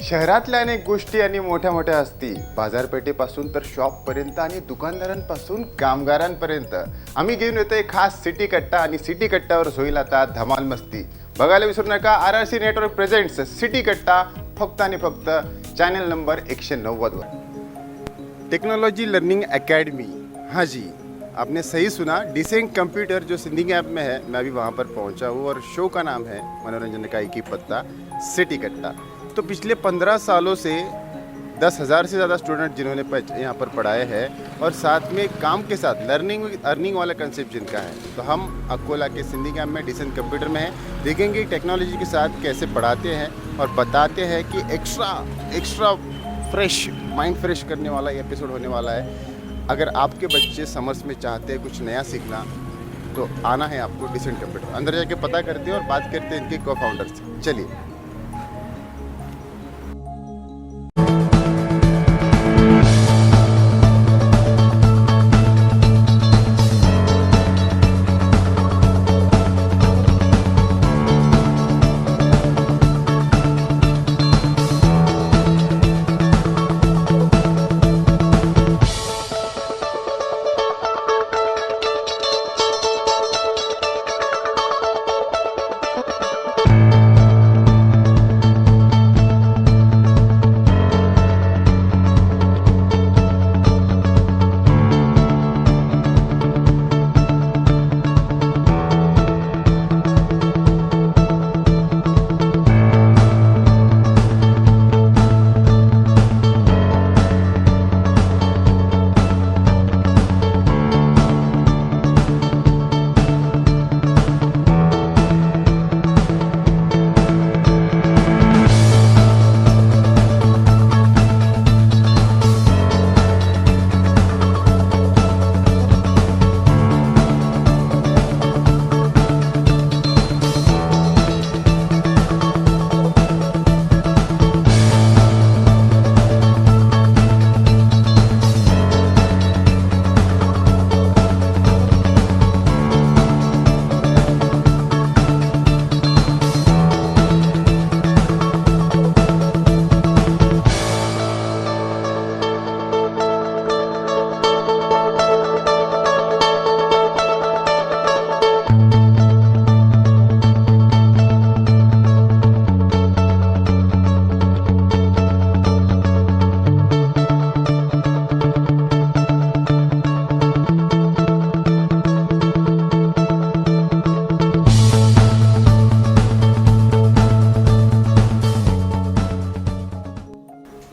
शहरातल्या अनेक गोष्टी आणि मोठ्या मोठ्या असती, बाजारपेठेपासून तर शॉपपर्यंत आणि दुकानदारांपासून कामगारांपर्यंत आम्ही घेऊन येतोय खास सिटी कट्टा. आणि सिटी कट्ट्यावर होईल आता धमाल मस्ती. बघायला विसरू नका. RRC नेटवर्क प्रेझेंट्स सिटी कट्टा, फक्त आणि फक्त चॅनल नंबर 190 वर. Technology learning academy. हाँ जी, आपने सही सुना. डिसेंट कंप्यूटर जो सिंधिंग ऐप में है, मैं अभी वहाँ पर पहुँचा हूँ और शो का नाम है मनोरंजन का एक ही पत्ता, सिटी कट्टा. तो पिछले 15 सालों से 10,000 से ज़्यादा स्टूडेंट जिन्होंने यहाँ पर पढ़ाए हैं और साथ में काम के साथ लर्निंग अर्निंग वाला कंसेप्ट जिनका है. तो हम अकोला के सिंधी कैंप में डिसेंट कंप्यूटर में हैं. देखेंगे टेक्नोलॉजी के साथ कैसे पढ़ाते हैं और बताते हैं कि एक्स्ट्रा फ्रेश माइंड फ्रेश करने वाला ये एपिसोड होने वाला है. अगर आपके बच्चे समर्स में चाहते हैं कुछ नया सीखना तो आना है आपको डिसेंट कंप्यूटर. अंदर जाके पता करते हैं और बात करते हैं इनके को-फाउंडर से. चलिए.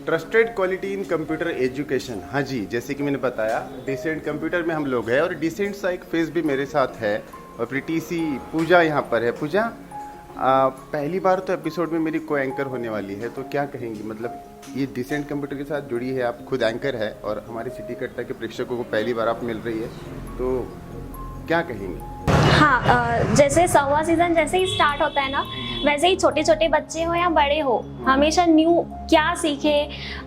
Trusted quality in computer education. हाँ जी, जैसे कि मैंने बताया डिसेंट कंप्यूटर में हम लोग हैं और डिसेंट सा एक फेस भी मेरे साथ है और प्रीटी सी पूजा यहाँ पर है. पूजा, पहली बार तो एपिसोड में मेरी को एंकर होने वाली है, तो क्या कहेंगी? मतलब ये डिसेंट कंप्यूटर के साथ जुड़ी है, आप खुद एंकर है और हमारे सिटी कट्टा के प्रेक्षकों को पहली बार आप मिल रही है, तो क्या कहेंगी? हाँ, जैसे 100वां सीजन जैसे ही स्टार्ट होता है ना, वैसे ही छोटे छोटे बच्चे हो या बड़े हो, हमेशा न्यू क्या सीखे,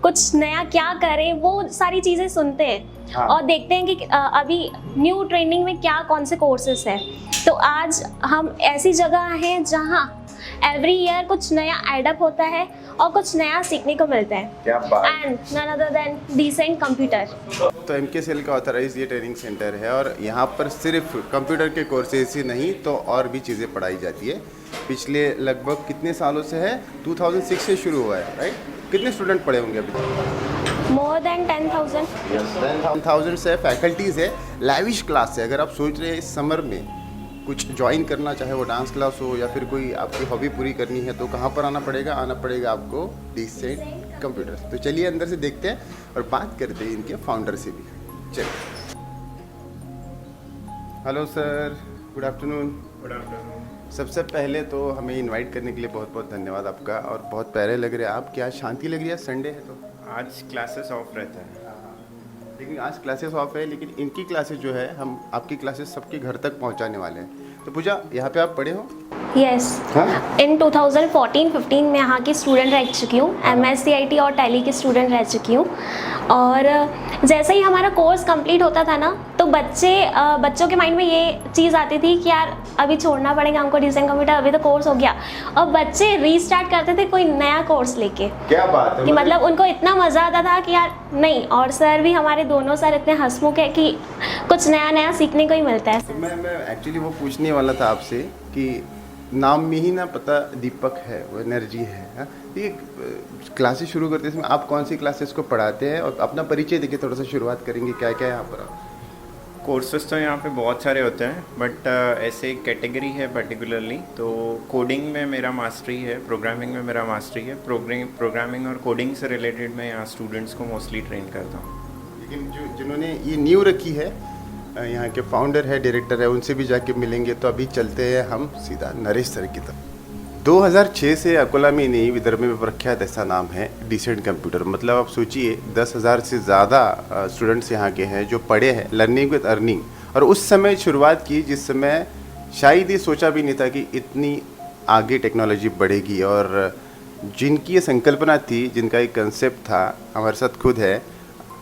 कुछ नया क्या करें, वो सारी चीज़ें सुनते हैं. हाँ. और देखते हैं कि अभी न्यू ट्रेनिंग में क्या कौन से कोर्सेस है. तो आज हम ऐसी जगह हैं जहाँ एवरी ईयर कुछ नया एडअप होता है और कुछ नया सीखने को मिलता है. क्या बात. And none other than Decent Computer. तो MKCL का ऑथराइज ये ट्रेनिंग सेंटर है और यहाँ पर सिर्फ कंप्यूटर के कोर्सेज ही नहीं तो और भी चीज़ें पढ़ाई जाती है. पिछले लगभग कितने सालों से है? 2006 से शुरू हुआ है, राइट? कितने स्टूडेंट पढ़े होंगे अभी तक? More than 10,000. 10,000 से फैकल्टीज़ है. लैविश क्लास है. अगर आप सोच रहे हैं इस समर में कुछ ज्वाइन करना, चाहे वो डांस क्लास हो या फिर कोई आपकी हॉबी पूरी करनी है, तो कहाँ पर आना पड़ेगा आपको डिसेंट कंप्यूटर. तो चलिए अंदर से देखते हैं और बात करते हैं इनके फाउंडर से भी. चलिए. Hello sir, good afternoon. Good afternoon. सबसे पहले तो हमें इनवाइट करने के लिए बहुत बहुत धन्यवाद आपका. और बहुत प्यारे लग रहे हैं आप. क्या शांति लग रही है? संडे है तो आज क्लासेस ऑफ रहता है. लेकिन आज क्लासेस ऑफ है, लेकिन इनकी क्लासेस जो है हम आपकी क्लासेस सबके घर तक पहुंचाने वाले हैं. तो पूजा, यहाँ पे आप पढ़े हो? यस, हाँ? इन 2014-15 में यहाँ की स्टूडेंट रह चुकी हूँ। MSc और टैली की स्टूडेंट रह चुकी हूँ। और जैसे ही हमारा कोर्स कंप्लीट होता था ना, तो बच्चों के माइंड में ये चीज़ आती थी कि यार अभी छोड़ना पड़ेगा हमको डिज़ाइन कंप्यूटर, अभी तो कोर्स हो गया। और बच्चे रीस्टार्ट करते थे कोई नया कोर्स लेके, क्या बात है, कि मतलब उनको इतना मज़ा आता था कि यार नहीं। और सर भी, हमारे दोनों सर इतने हंसमुख है कि कुछ नया नया सीखने को ही मिलता है। तो मैं एक्चुअली वो पूछने वाला था आपसे कि नाम में ही ना पता दीपक है, वो एनर्जी है। हाँ? ये क्लासेस शुरू करते समय आप कौन सी क्लासेस को पढ़ाते हैं, और अपना परिचय देखिए, थोड़ा सा शुरुआत करेंगे क्या क्या है यहाँ पर आप? कोर्सेज तो यहाँ पे बहुत सारे होते हैं, बट ऐसे एक कैटेगरी है पर्टिकुलरली। तो कोडिंग में मेरा मास्टरी है, प्रोग्रामिंग में मेरा मास्टरी है। प्रोग्रामिंग और कोडिंग से रिलेटेड मैं यहाँ स्टूडेंट्स को मोस्टली ट्रेन करता हूँ। लेकिन जिन्होंने ये नींव रखी है, यहाँ के फाउंडर है, डायरेक्टर है, उनसे भी जाके मिलेंगे। तो अभी चलते हैं हम सीधा नरेश सर की तरफ। 2006 से अकोला में नहीं, विदर्भ में प्रख्यात ऐसा नाम है डिसेंट कंप्यूटर। मतलब आप सोचिए 10,000 से ज़्यादा स्टूडेंट्स यहाँ के हैं जो पढ़े हैं लर्निंग विद अर्निंग। और उस समय शुरुआत की जिस समय शायद ये सोचा भी नहीं था कि इतनी आगे टेक्नोलॉजी बढ़ेगी। और जिनकी ये संकल्पना थी, जिनका एक कंसेप्ट था, हमारे साथ खुद है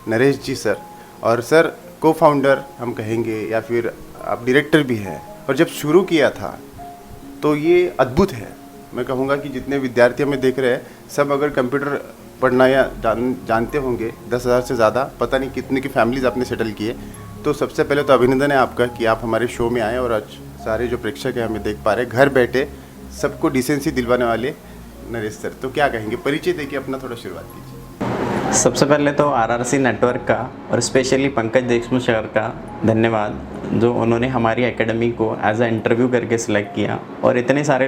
नरेश जी सर। और सर को फाउंडर हम कहेंगे या फिर आप डायरेक्टर भी हैं। और जब शुरू किया था तो ये अद्भुत है। मैं कहूँगा कि जितने विद्यार्थी हमें देख रहे हैं, सब अगर कंप्यूटर पढ़ना या जानते होंगे, 10,000 से ज़्यादा, पता नहीं कितने की फैमिलीज़ आपने सेटल किए। तो सबसे पहले तो अभिनंदन है आपका कि आप हमारे शो में आए और आज सारे जो प्रेक्षक हैं हमें देख पा रहे हैं, घर बैठे सबको डिसेंसी दिलवाने वाले नरेश सर। तो क्या कहेंगे, परिचय देके अपना थोड़ा शुरुआत कीजिए। सबसे पहले तो RRC नेटवर्क का और स्पेशली पंकज देशमुख सर का धन्यवाद, जो उन्होंने हमारी एकेडमी को एज अ इंटरव्यू करके सिलेक्ट किया और इतने सारे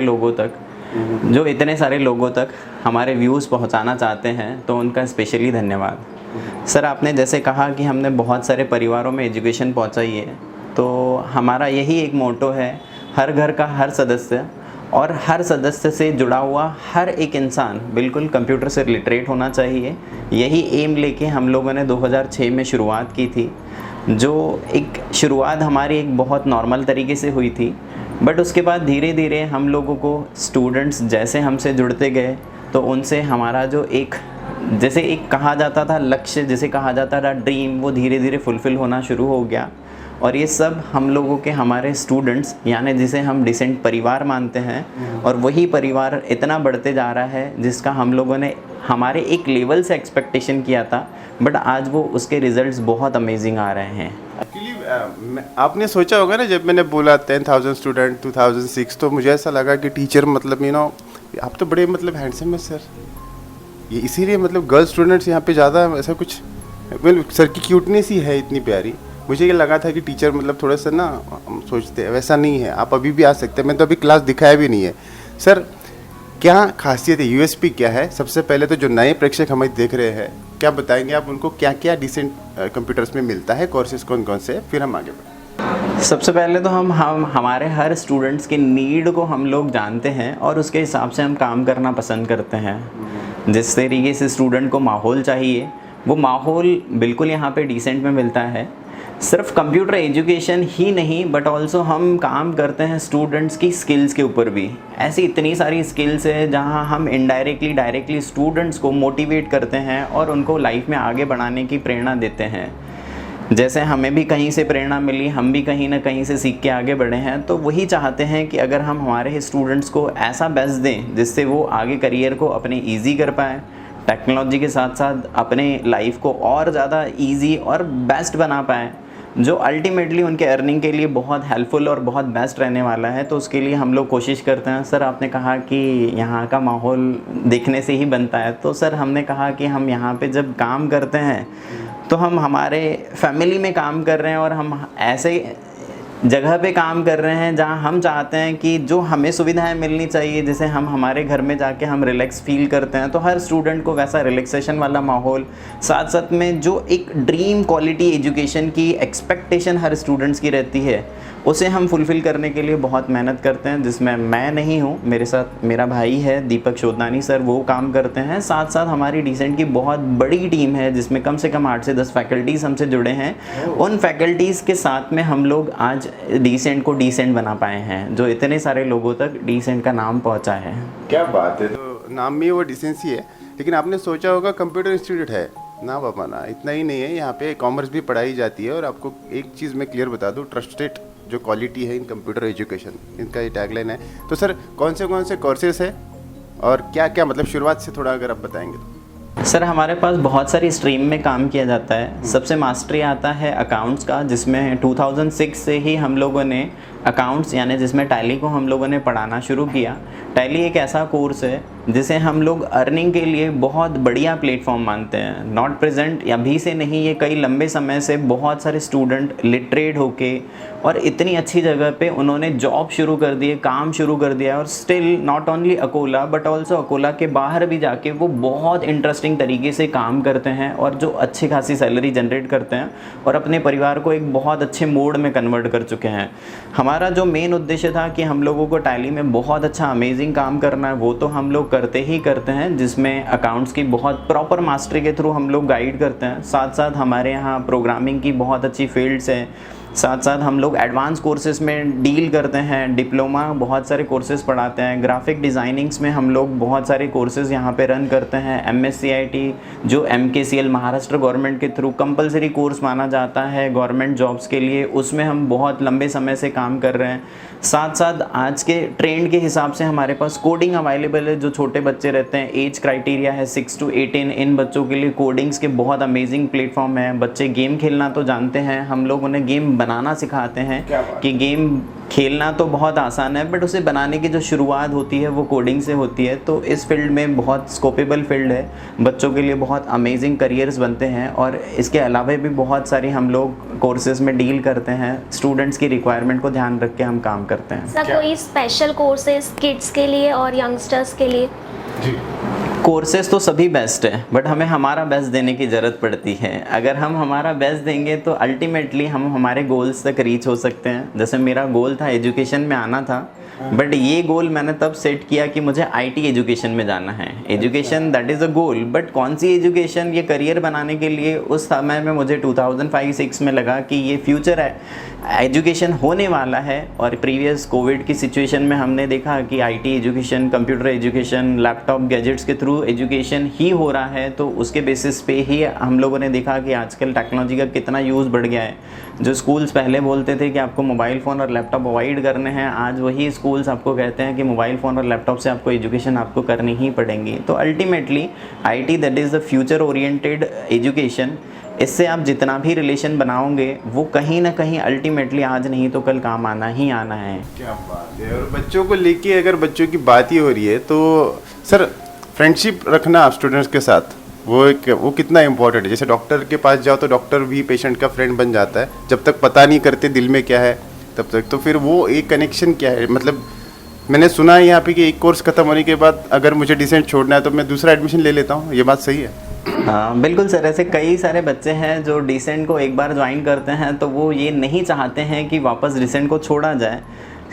लोगों तक हमारे व्यूज़ पहुंचाना चाहते हैं, तो उनका स्पेशली धन्यवाद। सर, आपने जैसे कहा कि हमने बहुत सारे परिवारों में एजुकेशन पहुंचाई है, तो हमारा यही एक मोटो है, हर घर का हर सदस्य और हर सदस्य से जुड़ा हुआ हर एक इंसान बिल्कुल कंप्यूटर से लिटरेट होना चाहिए। यही एम लेके हम लोगों ने 2006 में शुरुआत की थी, जो एक शुरुआत हमारी एक बहुत नॉर्मल तरीके से हुई थी। बट उसके बाद धीरे धीरे हम लोगों को स्टूडेंट्स जैसे हमसे जुड़ते गए, तो उनसे हमारा जो जैसे एक कहा जाता था लक्ष्य, जिसे कहा जाता था ड्रीम, वो धीरे धीरे फुलफ़िल होना शुरू हो गया। और ये सब हम लोगों के हमारे स्टूडेंट्स, यानी जिसे हम डिसेंट परिवार मानते हैं, और वही परिवार इतना बढ़ते जा रहा है जिसका हम लोगों ने हमारे एक लेवल से एक्सपेक्टेशन किया था, बट आज वो उसके रिजल्ट्स बहुत अमेजिंग आ रहे हैं। एक्चुअली आपने सोचा होगा ना, जब मैंने बोला 10,000 स्टूडेंट 2006, तो मुझे ऐसा लगा कि टीचर मतलब आप तो बड़े मतलब हैंडसम है सर, ये इसीलिए मतलब गर्ल स्टूडेंट्स यहाँ पे ज़्यादा, ऐसा कुछ सर की क्यूटनेस ही है इतनी प्यारी। मुझे ये लगा था कि टीचर मतलब थोड़ा सा ना, हम सोचते हैं वैसा नहीं है, आप अभी भी आ सकते हैं। मैं तो अभी क्लास दिखाया भी नहीं है। सर, क्या खासियत है, यूएसपी क्या है? सबसे पहले तो जो नए प्रेक्षक हमें देख रहे हैं, क्या बताएंगे आप उनको, क्या क्या डिसेंट कंप्यूटर्स में मिलता है, कोर्सेज कौन कौन से, फिर हम आगे बढ़ें। सबसे पहले तो हम हमारे हर स्टूडेंट्स के नीड को हम लोग जानते हैं और उसके हिसाब से हम काम करना पसंद करते हैं। जिस तरीके से स्टूडेंट को माहौल चाहिए, वो माहौल बिल्कुल यहाँ पे डिसेंट में मिलता है। सिर्फ कंप्यूटर एजुकेशन ही नहीं, बट ऑल्सो हम काम करते हैं स्टूडेंट्स की स्किल्स के ऊपर भी। ऐसी इतनी सारी स्किल्स है जहाँ हम इनडायरेक्टली डायरेक्टली स्टूडेंट्स को मोटिवेट करते हैं और उनको लाइफ में आगे बढ़ाने की प्रेरणा देते हैं। जैसे हमें भी कहीं से प्रेरणा मिली, हम भी कहीं ना कहीं से सीख के आगे बढ़े हैं, तो वही चाहते हैं कि अगर हम हमारे स्टूडेंट्स को ऐसा बेस्ट दें जिससे वो आगे करियर को अपने ईजी कर पाएँ, टेक्नोलॉजी के साथ साथ अपने लाइफ को और ज़्यादा ईजी और बेस्ट बना पाएँ, जो अल्टीमेटली उनके अर्निंग के लिए बहुत हेल्पफुल और बहुत बेस्ट रहने वाला है। तो उसके लिए हम लोग कोशिश करते हैं। सर, आपने कहा कि यहाँ का माहौल देखने से ही बनता है, तो सर हमने कहा कि हम यहाँ पे जब काम करते हैं तो हम हमारे फैमिली में काम कर रहे हैं और हम ऐसे जगह पे काम कर रहे हैं जहाँ हम चाहते हैं कि जो हमें सुविधाएं मिलनी चाहिए, जैसे हम हमारे घर में जाके हम रिलैक्स फील करते हैं, तो हर स्टूडेंट को वैसा रिलैक्सेशन वाला माहौल, साथ साथ में जो एक ड्रीम क्वालिटी एजुकेशन की एक्सपेक्टेशन हर स्टूडेंट्स की रहती है, उसे हम फुलफ़िल करने के लिए बहुत मेहनत करते हैं, जिसमें मैं नहीं हूँ, मेरे साथ मेरा भाई है दीपक शोधनानी सर, वो काम करते हैं। साथ साथ हमारी डिसेंट की बहुत बड़ी टीम है जिसमें कम से कम 8 से 10 फैकल्टीज़ हमसे जुड़े हैं। उन फैकल्टीज़ के साथ में हम लोग आज डिसेंट को डिसेंट बना पाए हैं, जो इतने सारे लोगों तक डिसेंट का नाम पहुँचा है। क्या बात है। तो नाम में वो डिसेंसी है, लेकिन आपने सोचा होगा कंप्यूटर इंस्टीट्यूट है ना बाबा ना, इतना ही नहीं है, यहाँ पे कॉमर्स भी पढ़ाई जाती है। और आपको एक चीज़ मैं क्लियर बता दूँ, ट्रस्टेड जो क्वालिटी है इन कंप्यूटर एजुकेशन, इनका ये टैगलाइन है। तो सर कौन से कोर्सेज है और क्या क्या, मतलब शुरुआत से थोड़ा अगर आप बताएंगे तो। सर हमारे पास बहुत सारी स्ट्रीम में काम किया जाता है। सबसे मास्टरी आता है अकाउंट्स का, जिसमें 2006 से ही हम लोगों ने अकाउंट्स यानी जिसमें टैली को हम लोगों ने पढ़ाना शुरू किया। टैली एक ऐसा कोर्स है जिसे हम लोग अर्निंग के लिए बहुत बढ़िया प्लेटफॉर्म मानते हैं। नॉट प्रेजेंट अभी से नहीं, ये कई लंबे समय से बहुत सारे स्टूडेंट लिटरेट होके और इतनी अच्छी जगह पे उन्होंने जॉब शुरू कर दिए, काम शुरू कर दिया। और still not only Akola but also Akola के बाहर भी जाके वो बहुत इंटरेस्टिंग तरीके से काम करते हैं और जो अच्छी खासी सैलरी जनरेट करते हैं और अपने परिवार को एक बहुत अच्छे मोड में कन्वर्ट कर चुके हैं। हमारा जो मेन उद्देश्य था कि हम लोगों को टैली में बहुत अच्छा अमेजिंग काम करना है, वो तो हम लोग करते ही करते हैं, जिसमें अकाउंट्स की बहुत प्रॉपर मास्टरी के थ्रू हम लोग गाइड करते हैं। साथ साथ हमारे यहाँ प्रोग्रामिंग की बहुत अच्छी फील्ड्स हैं। साथ साथ हम लोग एडवांस कोर्सेज़ में डील करते हैं, डिप्लोमा बहुत सारे कोर्सेज़ पढ़ाते हैं। ग्राफिक डिज़ाइनिंग्स में हम लोग बहुत सारे कोर्सेज़ यहाँ पे रन करते हैं। MSCIT जो MKCL महाराष्ट्र गवर्नमेंट के थ्रू कंपलसरी कोर्स माना जाता है गवर्नमेंट जॉब्स के लिए, उसमें हम बहुत लंबे समय से काम कर रहे हैं। साथ साथ आज के ट्रेंड के हिसाब से हमारे पास कोडिंग अवेलेबल है। जो छोटे बच्चे रहते हैं, एज क्राइटेरिया है 6 to 18, इन बच्चों के लिए कोडिंग्स के बहुत अमेजिंग प्लेटफॉर्म है। बच्चे गेम खेलना तो जानते हैं, हम लोग उन्हें गेम बनाना सिखाते हैं कि गेम खेलना तो बहुत आसान है बट उसे बनाने की जो शुरुआत होती है वो कोडिंग से होती है। तो इस फील्ड में बहुत स्कोपेबल फील्ड है, बच्चों के लिए बहुत अमेजिंग करियर्स बनते हैं। और इसके अलावा भी बहुत सारी हम लोग कोर्सेज में डील करते हैं, स्टूडेंट्स की रिक्वायरमेंट को ध्यान रख के हम काम करते हैं। सर कोई स्पेशल कोर्सेज किड्स के लिए और यंगस्टर्स के लिए? कोर्सेज तो सभी बेस्ट है बट हमें हमारा बेस्ट देने की ज़रूरत पड़ती है। अगर हम हमारा बेस्ट देंगे तो अल्टीमेटली हम हमारे गोल्स तक रीच हो सकते हैं। जैसे मेरा गोल था एजुकेशन में आना था, बट ये गोल मैंने तब सेट किया कि मुझे IT एजुकेशन में जाना है। Education that is a goal, but कौन सी एजुकेशन, ये करियर बनाने के लिए उस समय में मुझे 2005-6 में लगा कि ये फ्यूचर है एजुकेशन होने वाला है। और प्रीवियस कोविड की सिचुएशन में हमने देखा कि IT education, computer education, laptop gadgets के थ्रू एजुकेशन ही हो रहा है। तो उसके बेसिस पे ही हम लोगों ने देखा कि आजकल टेक्नोलॉजी का कितना यूज़ बढ़ गया है। जो स्कूल्स पहले बोलते थे कि आपको मोबाइल फ़ोन और लैपटॉप अवॉइड करने हैं, आज वही स्कूल्स आपको कहते हैं कि मोबाइल फ़ोन और लैपटॉप से आपको एजुकेशन आपको करनी ही पड़ेंगी। तो ultimately IT that is the future oriented education, इससे आप जितना भी रिलेशन बनाओगे वो कहीं ना कहीं अल्टीमेटली आज नहीं तो कल काम आना ही आना है। क्या बात है। और बच्चों को लेके अगर बच्चों की बात ही हो रही है तो सर फ्रेंडशिप रखना आप स्टूडेंट्स के साथ वो कितना इम्पोर्टेंट है। जैसे डॉक्टर के पास जाओ तो डॉक्टर भी पेशेंट का फ्रेंड बन जाता है, जब तक पता नहीं करते दिल में क्या है तब तक। तो फिर वो एक कनेक्शन क्या है, मतलब मैंने सुना है यहाँ पे कि एक कोर्स खत्म होने के बाद अगर मुझे डिसेंट छोड़ना है तो मैं दूसरा एडमिशन ले लेता हूँ, ये बात सही है? हाँ बिल्कुल सर, ऐसे कई सारे बच्चे हैं जो डिसेंट को एक बार ज्वाइन करते हैं तो वो ये नहीं चाहते हैं कि वापस डिसेंट को छोड़ा जाए,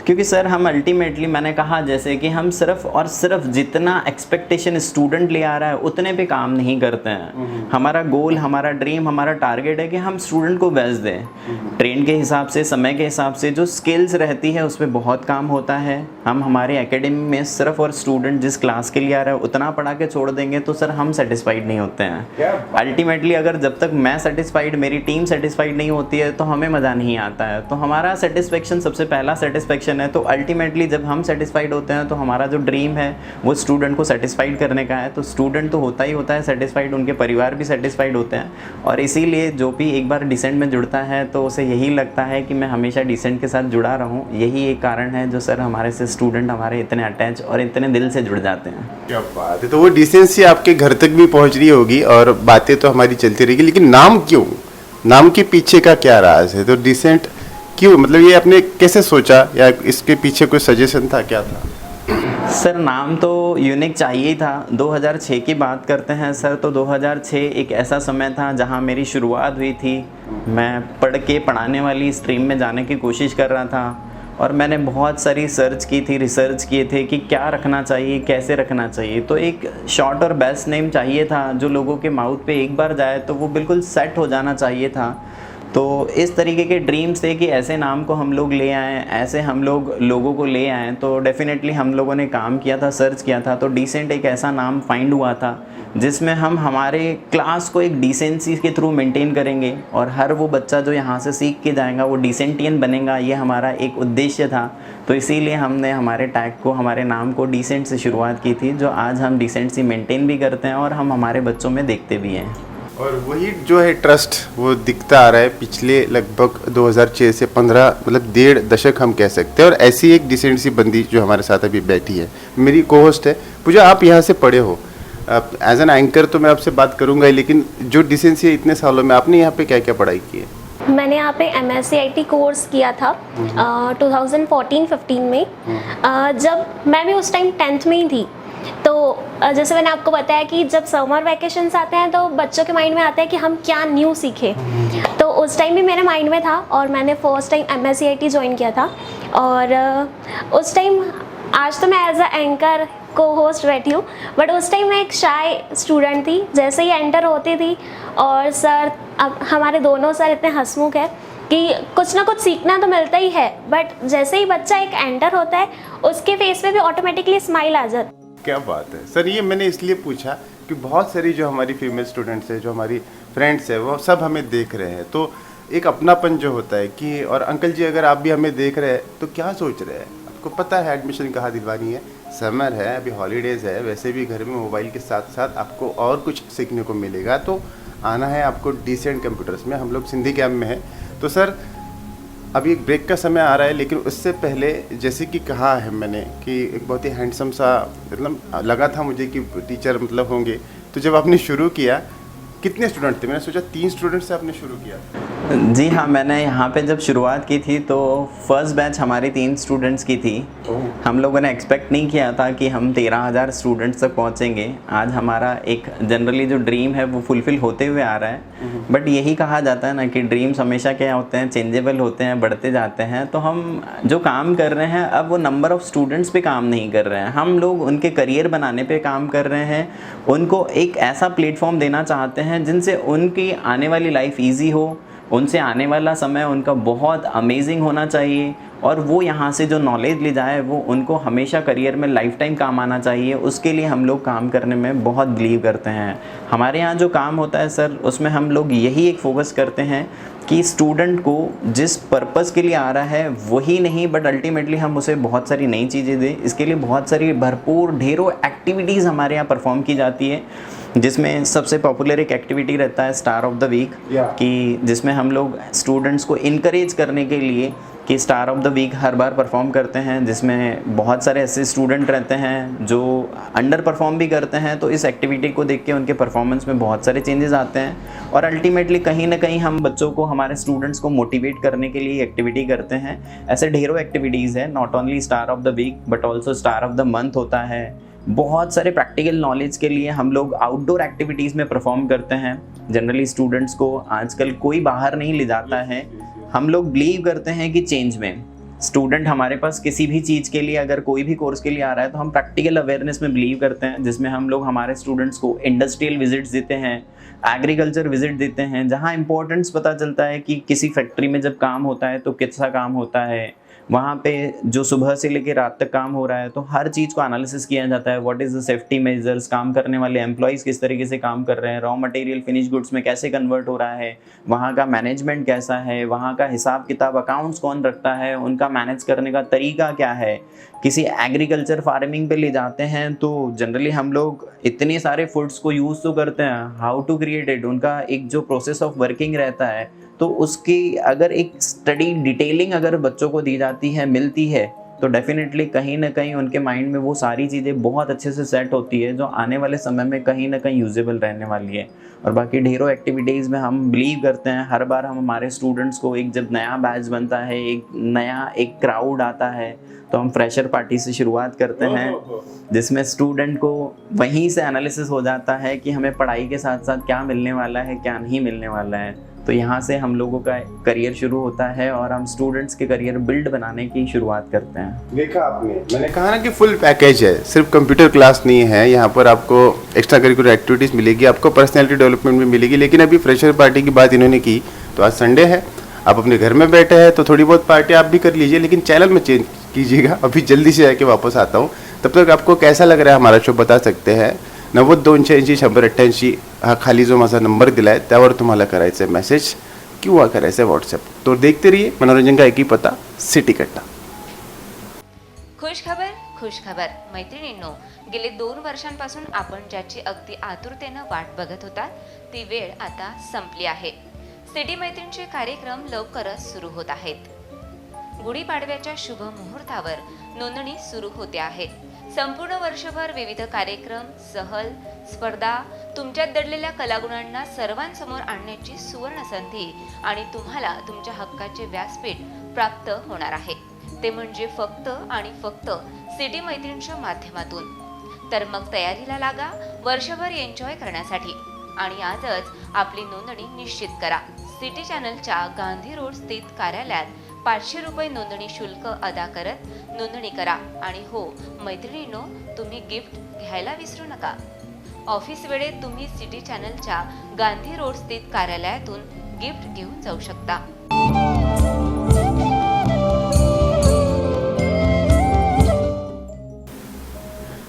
क्योंकि सर हम अल्टीमेटली, मैंने कहा जैसे कि हम सिर्फ और सिर्फ जितना एक्सपेक्टेशन स्टूडेंट ले आ रहा है उतने पे काम नहीं करते हैं। हमारा गोल, हमारा ड्रीम, हमारा टारगेट है कि हम स्टूडेंट को बेस्ट दें। ट्रेंड के हिसाब से, समय के हिसाब से जो स्किल्स रहती है उस पर बहुत काम होता है। हम हमारे एकेडमी में सिर्फ और स्टूडेंट जिस क्लास के लिए आ रहा है उतना पढ़ा के छोड़ देंगे तो सर हम सेटिस्फाइड नहीं होते हैं। अल्टीमेटली अगर जब तक मैं सेटिस्फाइड, मेरी टीम सेटिस्फाइड नहीं होती है तो हमें मज़ा नहीं आता है। तो हमारा सेटिस्फेक्शन सबसे पहला सेटिस्फेक्शन है। तो अल्टीमेटली जब हम सेटिस्फाइड होते हैं तो हमारा जो ड्रीम है वो स्टूडेंट को सेटिस्फाइड करने का है। तो स्टूडेंट तो होता ही होता है सेटिस्फाइड, उनके परिवार भी सेटिस्फाइड होते हैं। और इसीलिए जो भी एक बार डिसेंट में जुड़ता है तो उसे यही लगता है कि मैं हमेशा डिसेंट के साथ जुड़ा रहूं। यही एक कारण है जो सर हमारे से स्टूडेंट हमारे इतने अटैच और इतने दिल से जुड़ जाते हैं। क्या बात है। तो वो डिसेंसी आपके घर तक भी पहुंच रही होगी और बातें तो हमारी चलती रहेगी, लेकिन नाम क्यों, नाम के पीछे का क्या राज है? तो डिसेंट क्यों, मतलब ये आपने कैसे सोचा या इसके पीछे कोई सजेशन था, क्या था? सर नाम तो यूनिक चाहिए ही था। 2006 की बात करते हैं सर, तो 2006 एक ऐसा समय था जहां मेरी शुरुआत हुई थी। मैं पढ़ के पढ़ाने वाली स्ट्रीम में जाने की कोशिश कर रहा था और मैंने बहुत सारी सर्च की थी, रिसर्च किए थे कि क्या रखना चाहिए, कैसे रखना चाहिए। तो एक शॉर्ट और बेस्ट नेम चाहिए था जो लोगों के माउथ पे एक बार जाए तो वो बिल्कुल सेट हो जाना चाहिए था। तो इस तरीके के ड्रीम्स थे कि ऐसे नाम को हम लोग ले आएँ, ऐसे हम लोग लोगों को ले आएँ। तो डेफ़िनेटली हम लोगों ने काम किया था, सर्च किया था, तो डिसेंट एक ऐसा नाम फाइंड हुआ था जिसमें हम हमारे क्लास को एक डिसेंसी के थ्रू मेंटेन करेंगे और हर वो बच्चा जो यहाँ से सीख के जाएगा वो डिसेंटियन बनेगा। ये हमारा एक उद्देश्य था। तो इसीलिए हमने हमारे टैग को, हमारे नाम को डिसेंट से शुरुआत की थी, जो आज हम डिसेंसी मेंटेन भी करते हैं और हम हमारे बच्चों में देखते भी हैं। और वही जो है ट्रस्ट वो दिखता आ रहा है पिछले लगभग 2006 से 15, मतलब 1.5 दशक हम कह सकते हैं। और ऐसी एक डिसेंट सी बंदी जो हमारे साथ अभी बैठी है, मेरी को होस्ट है। पूजा, आप यहाँ से पढ़े हो, एज एन एंकर तो मैं आपसे बात करूँगा ही, लेकिन जो डिसेंसी है इतने सालों में आपने यहाँ पे क्या क्या पढ़ाई की है? मैंने यहाँ पे MSc IT कोर्स किया था 2014-15 में। जब मैं भी उस टाइम 10th में ही थी। तो जैसे मैंने आपको बताया कि जब समर वैकेशंस आते हैं तो बच्चों के माइंड में आता है कि हम क्या न्यू सीखें। तो उस टाइम भी मेरे माइंड में था और मैंने first time MSc IT join किया था। और उस टाइम, आज तो मैं एज अ एंकर को होस्ट बैठी हूँ, बट उस टाइम मैं एक शाय स्टूडेंट थी। जैसे ही एंटर होती थी और सर, अब हमारे दोनों सर इतने हंसमुख है कि कुछ ना कुछ सीखना तो मिलता ही है, बट जैसे ही बच्चा एक एंटर होता है उसके फेस पे भी ऑटोमेटिकली स्माइल आ जाती है। क्या बात है सर। ये मैंने इसलिए पूछा कि बहुत सारी जो हमारी फीमेल स्टूडेंट्स है, जो हमारी फ्रेंड्स है, वो सब हमें देख रहे हैं। तो एक अपनापन जो होता है कि, और अंकल जी अगर आप भी हमें देख रहे हैं तो क्या सोच रहे हैं? आपको पता है एडमिशन कहाँ दिलवानी है, समर है, अभी हॉलीडेज़ है, वैसे भी घर में मोबाइल के साथ साथ आपको और कुछ सीखने को मिलेगा। तो आना है आपको डिसेंट कंप्यूटर्स में। हम लोग सिंधी कैम्प में हैं। तो सर अभी एक ब्रेक का समय आ रहा है, लेकिन उससे पहले जैसे कि कहा है मैंने कि एक बहुत ही हैंडसम सा, मतलब लगा था मुझे कि टीचर मतलब होंगे। तो जब आपने शुरू किया, कितने स्टूडेंट थे? मैंने सोचा 3 स्टूडेंट से आपने शुरू किया। जी हाँ, मैंने यहाँ पे जब शुरुआत की थी तो फर्स्ट बैच हमारी 3 स्टूडेंट्स की थी। हम लोगों ने एक्सपेक्ट नहीं किया था कि हम 13,000 स्टूडेंट्स तक पहुँचेंगे। आज हमारा एक जनरली जो ड्रीम है वो फुलफ़िल होते हुए आ रहा है। बट यही कहा जाता है ना कि ड्रीम्स हमेशा क्या होते हैं, चेंजेबल होते हैं, बढ़ते जाते हैं। तो हम जो काम कर रहे हैं अब वो नंबर ऑफ़ स्टूडेंट्स पे काम नहीं कर रहे हैं, हम लोग उनके करियर बनाने पे काम कर रहे हैं। उनको एक ऐसा प्लेटफॉर्म देना चाहते हैं जिनसे उनकी आने वाली लाइफ ईजी हो, उनसे आने वाला समय उनका बहुत अमेजिंग होना चाहिए और वो यहाँ से जो नॉलेज ले जाए वो उनको हमेशा करियर में लाइफ टाइम काम आना चाहिए। उसके लिए हम लोग काम करने में बहुत बिलीव करते हैं। हमारे यहाँ जो काम होता है सर, उसमें हम लोग यही एक फोकस करते हैं कि स्टूडेंट को जिस पर्पज़ के लिए आ रहा है वही नहीं, बट अल्टीमेटली हम उसे बहुत सारी नई चीज़ें दें। इसके लिए बहुत सारी भरपूर ढेरों एक्टिविटीज़ हमारे यहाँ परफॉर्म की जाती है, जिसमें सबसे पॉपुलर एक एक्टिविटी रहता है स्टार ऑफ द वीक, कि जिसमें हम लोग स्टूडेंट्स को इनकरेज करने के लिए कि स्टार ऑफ द वीक हर बार परफॉर्म करते हैं, जिसमें बहुत सारे ऐसे स्टूडेंट रहते हैं जो अंडर परफॉर्म भी करते हैं। तो इस एक्टिविटी को देख के उनके परफॉर्मेंस में बहुत सारे चेंजेस आते हैं और अल्टीमेटली कहीं ना कहीं हम बच्चों को, हमारे स्टूडेंट्स को मोटिवेट करने के लिए एक्टिविटी करते हैं। ऐसे ढेरों एक्टिविटीज़ है, not only star of the week but also star of the month होता है। बहुत सारे प्रैक्टिकल नॉलेज के लिए हम लोग आउटडोर एक्टिविटीज़ में परफॉर्म करते हैं। जनरली स्टूडेंट्स को आजकल कोई बाहर नहीं ले जाता है। हम लोग बिलीव करते हैं कि चेंज में स्टूडेंट हमारे पास किसी भी चीज़ के लिए, अगर कोई भी कोर्स के लिए आ रहा है तो हम प्रैक्टिकल अवेयरनेस में बिलीव करते हैं, जिसमें हम लोग हमारे स्टूडेंट्स को इंडस्ट्रियल विजिट्स देते हैं, एग्रीकल्चर विजिट देते हैं, जहाँ इंपॉर्टेंस पता चलता है कि किसी फैक्ट्री में जब काम होता है तो कैसा काम होता है, वहाँ पे जो सुबह से लेकर रात तक काम हो रहा है तो हर चीज़ को एनालिसिस किया जाता है। What is the safety measures, काम करने वाले एम्प्लॉयज़ किस तरीके से काम कर रहे हैं, रॉ मटेरियल फिनिश गुड्स में कैसे कन्वर्ट हो रहा है, वहाँ का मैनेजमेंट कैसा है, वहाँ का हिसाब किताब अकाउंट्स कौन रखता है, उनका मैनेज करने का तरीका क्या है। किसी एग्रीकल्चर फार्मिंग पे ले जाते हैं तो जनरली हम लोग इतने सारे फूड्स को यूज़ तो करते हैं, हाउ टू क्रिएट इट, उनका एक जो प्रोसेस ऑफ वर्किंग रहता है, तो उसकी अगर एक स्टडी डिटेलिंग अगर बच्चों को दी जाती है, मिलती है, तो डेफिनेटली कहीं ना कहीं उनके माइंड में वो सारी चीज़ें बहुत अच्छे से सेट होती है जो आने वाले समय में कहीं ना कहीं यूजेबल रहने वाली है। और बाकी ढेरों एक्टिविटीज़ में हम बिलीव करते हैं, हर बार हम हमारे स्टूडेंट्स को एक जब नया बैच बनता है, एक क्राउड आता है, तो हम फ्रेशर पार्टी से शुरुआत करते हैं जिसमें स्टूडेंट को वहीं से एनालिसिस हो जाता है कि हमें पढ़ाई के साथ साथ क्या मिलने वाला है, क्या नहीं मिलने वाला है। तो यहाँ से हम लोगों का करियर शुरू होता है और हम स्टूडेंट्स के करियर बिल्ड बनाने की शुरुआत करते हैं। देखा आपने, मैंने कहा ना कि फुल पैकेज है, सिर्फ कंप्यूटर क्लास नहीं है, यहाँ पर आपको एक्स्ट्रा करिकुलर एक्टिविटीज़ मिलेगी, आपको पर्सनैलिटी डेवलपमेंट भी मिलेगी। लेकिन अभी फ्रेशर पार्टी की बात इन्होंने की, तो आज संडे है, आप अपने घर में बैठे हैं तो थोड़ी बहुत पार्टी आप भी कर लीजिए, लेकिन चैनल में चेंज कीजिएगा। अभी जल्दी से आके वापस आता हूँ, तब तक आपको कैसा लग रहा है हमारा शो बता सकते हैं। 90-288-100-88 हा खाली जो माझा नंबर दिला आहे त्यावर तुम्हाला करायचं आहे मेसेज किंवा करायचं आहे व्हॉट्सअप। तो देखते रहिए मनोरंजन का एक ही पता, सिटी कट्टा। खुश खबर मैत्रिणींनो, गेले 2 वर्षांपासून आपण ज्याची अगदी आतुरतेनं वाट बघत होता ती वेळ आता संपली आहे। सिटी मैत्रीणचे कार्यक्रम लवकरच सुरू होत आहेत। गुढीपाडव्याच्या शुभ मुहूर्तावर नोंदणी सुरू होते आहे। संपूर्ण वर्षभर विविध कार्यक्रम, सहल, स्पर्धा, तुमच्यात दडलेल्या कलागुणांना सर्वांसमोर आणण्याची सुवर्ण संधी आणि तुम्हाला तुमच्या हक्काचे व्यासपीठ प्राप्त होणार आहे। ते म्हणजे फक्त आणि फक्त सिटी मैत्रीणच्या माध्यमातून। तर मग तयारीला लागा वर्षभर एन्जॉय करण्यासाठी आणि आजच आपली नोंदणी निश्चित करा। सिटी चॅनलच्या गांधी रोड स्थित कार्यालयात 500 रुपये नोंदणी शुल्क अदा करत नोंदणी करा। आणि हो मैत्रिणींनो, तुम्ही गिफ्ट घ्यायला विसरू नका। ऑफिस वेळेत तुम्ही सिटी चॅनलच्या गांधी रोड स्थित कार्यालयातून गिफ्ट घेऊन जाऊ शकता।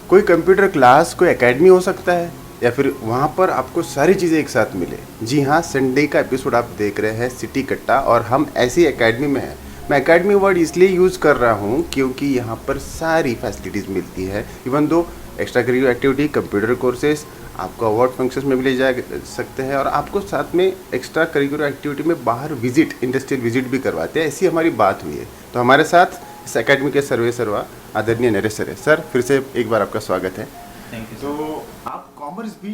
कोई कंप्यूटर क्लास, कोई एकेडमी हो सकता है, या फिर वहाँ पर आपको सारी चीज़ें एक साथ मिले। जी हाँ, संडे का एपिसोड आप देख रहे हैं सिटी कट्टा, और हम ऐसी एकेडमी में हैं। मैं एकेडमी वर्ड इसलिए यूज़ कर रहा हूँ क्योंकि यहाँ पर सारी फैसिलिटीज़ मिलती है। Even though extra curricular activity, computer courses आपको अवार्ड फंक्शंस में भी ले जा सकते हैं, और आपको साथ में एक्स्ट्रा करिकुलर एक्टिविटी में बाहर विजिट, इंडस्ट्रियल विजिट भी करवाते हैं। ऐसी हमारी बात हुई है। तो हमारे साथ इस एकेडमी के सर्वा आदरणीय नरेश सर है। सर, फिर से एक बार आपका स्वागत है। Thank you. तो आप कॉमर्स भी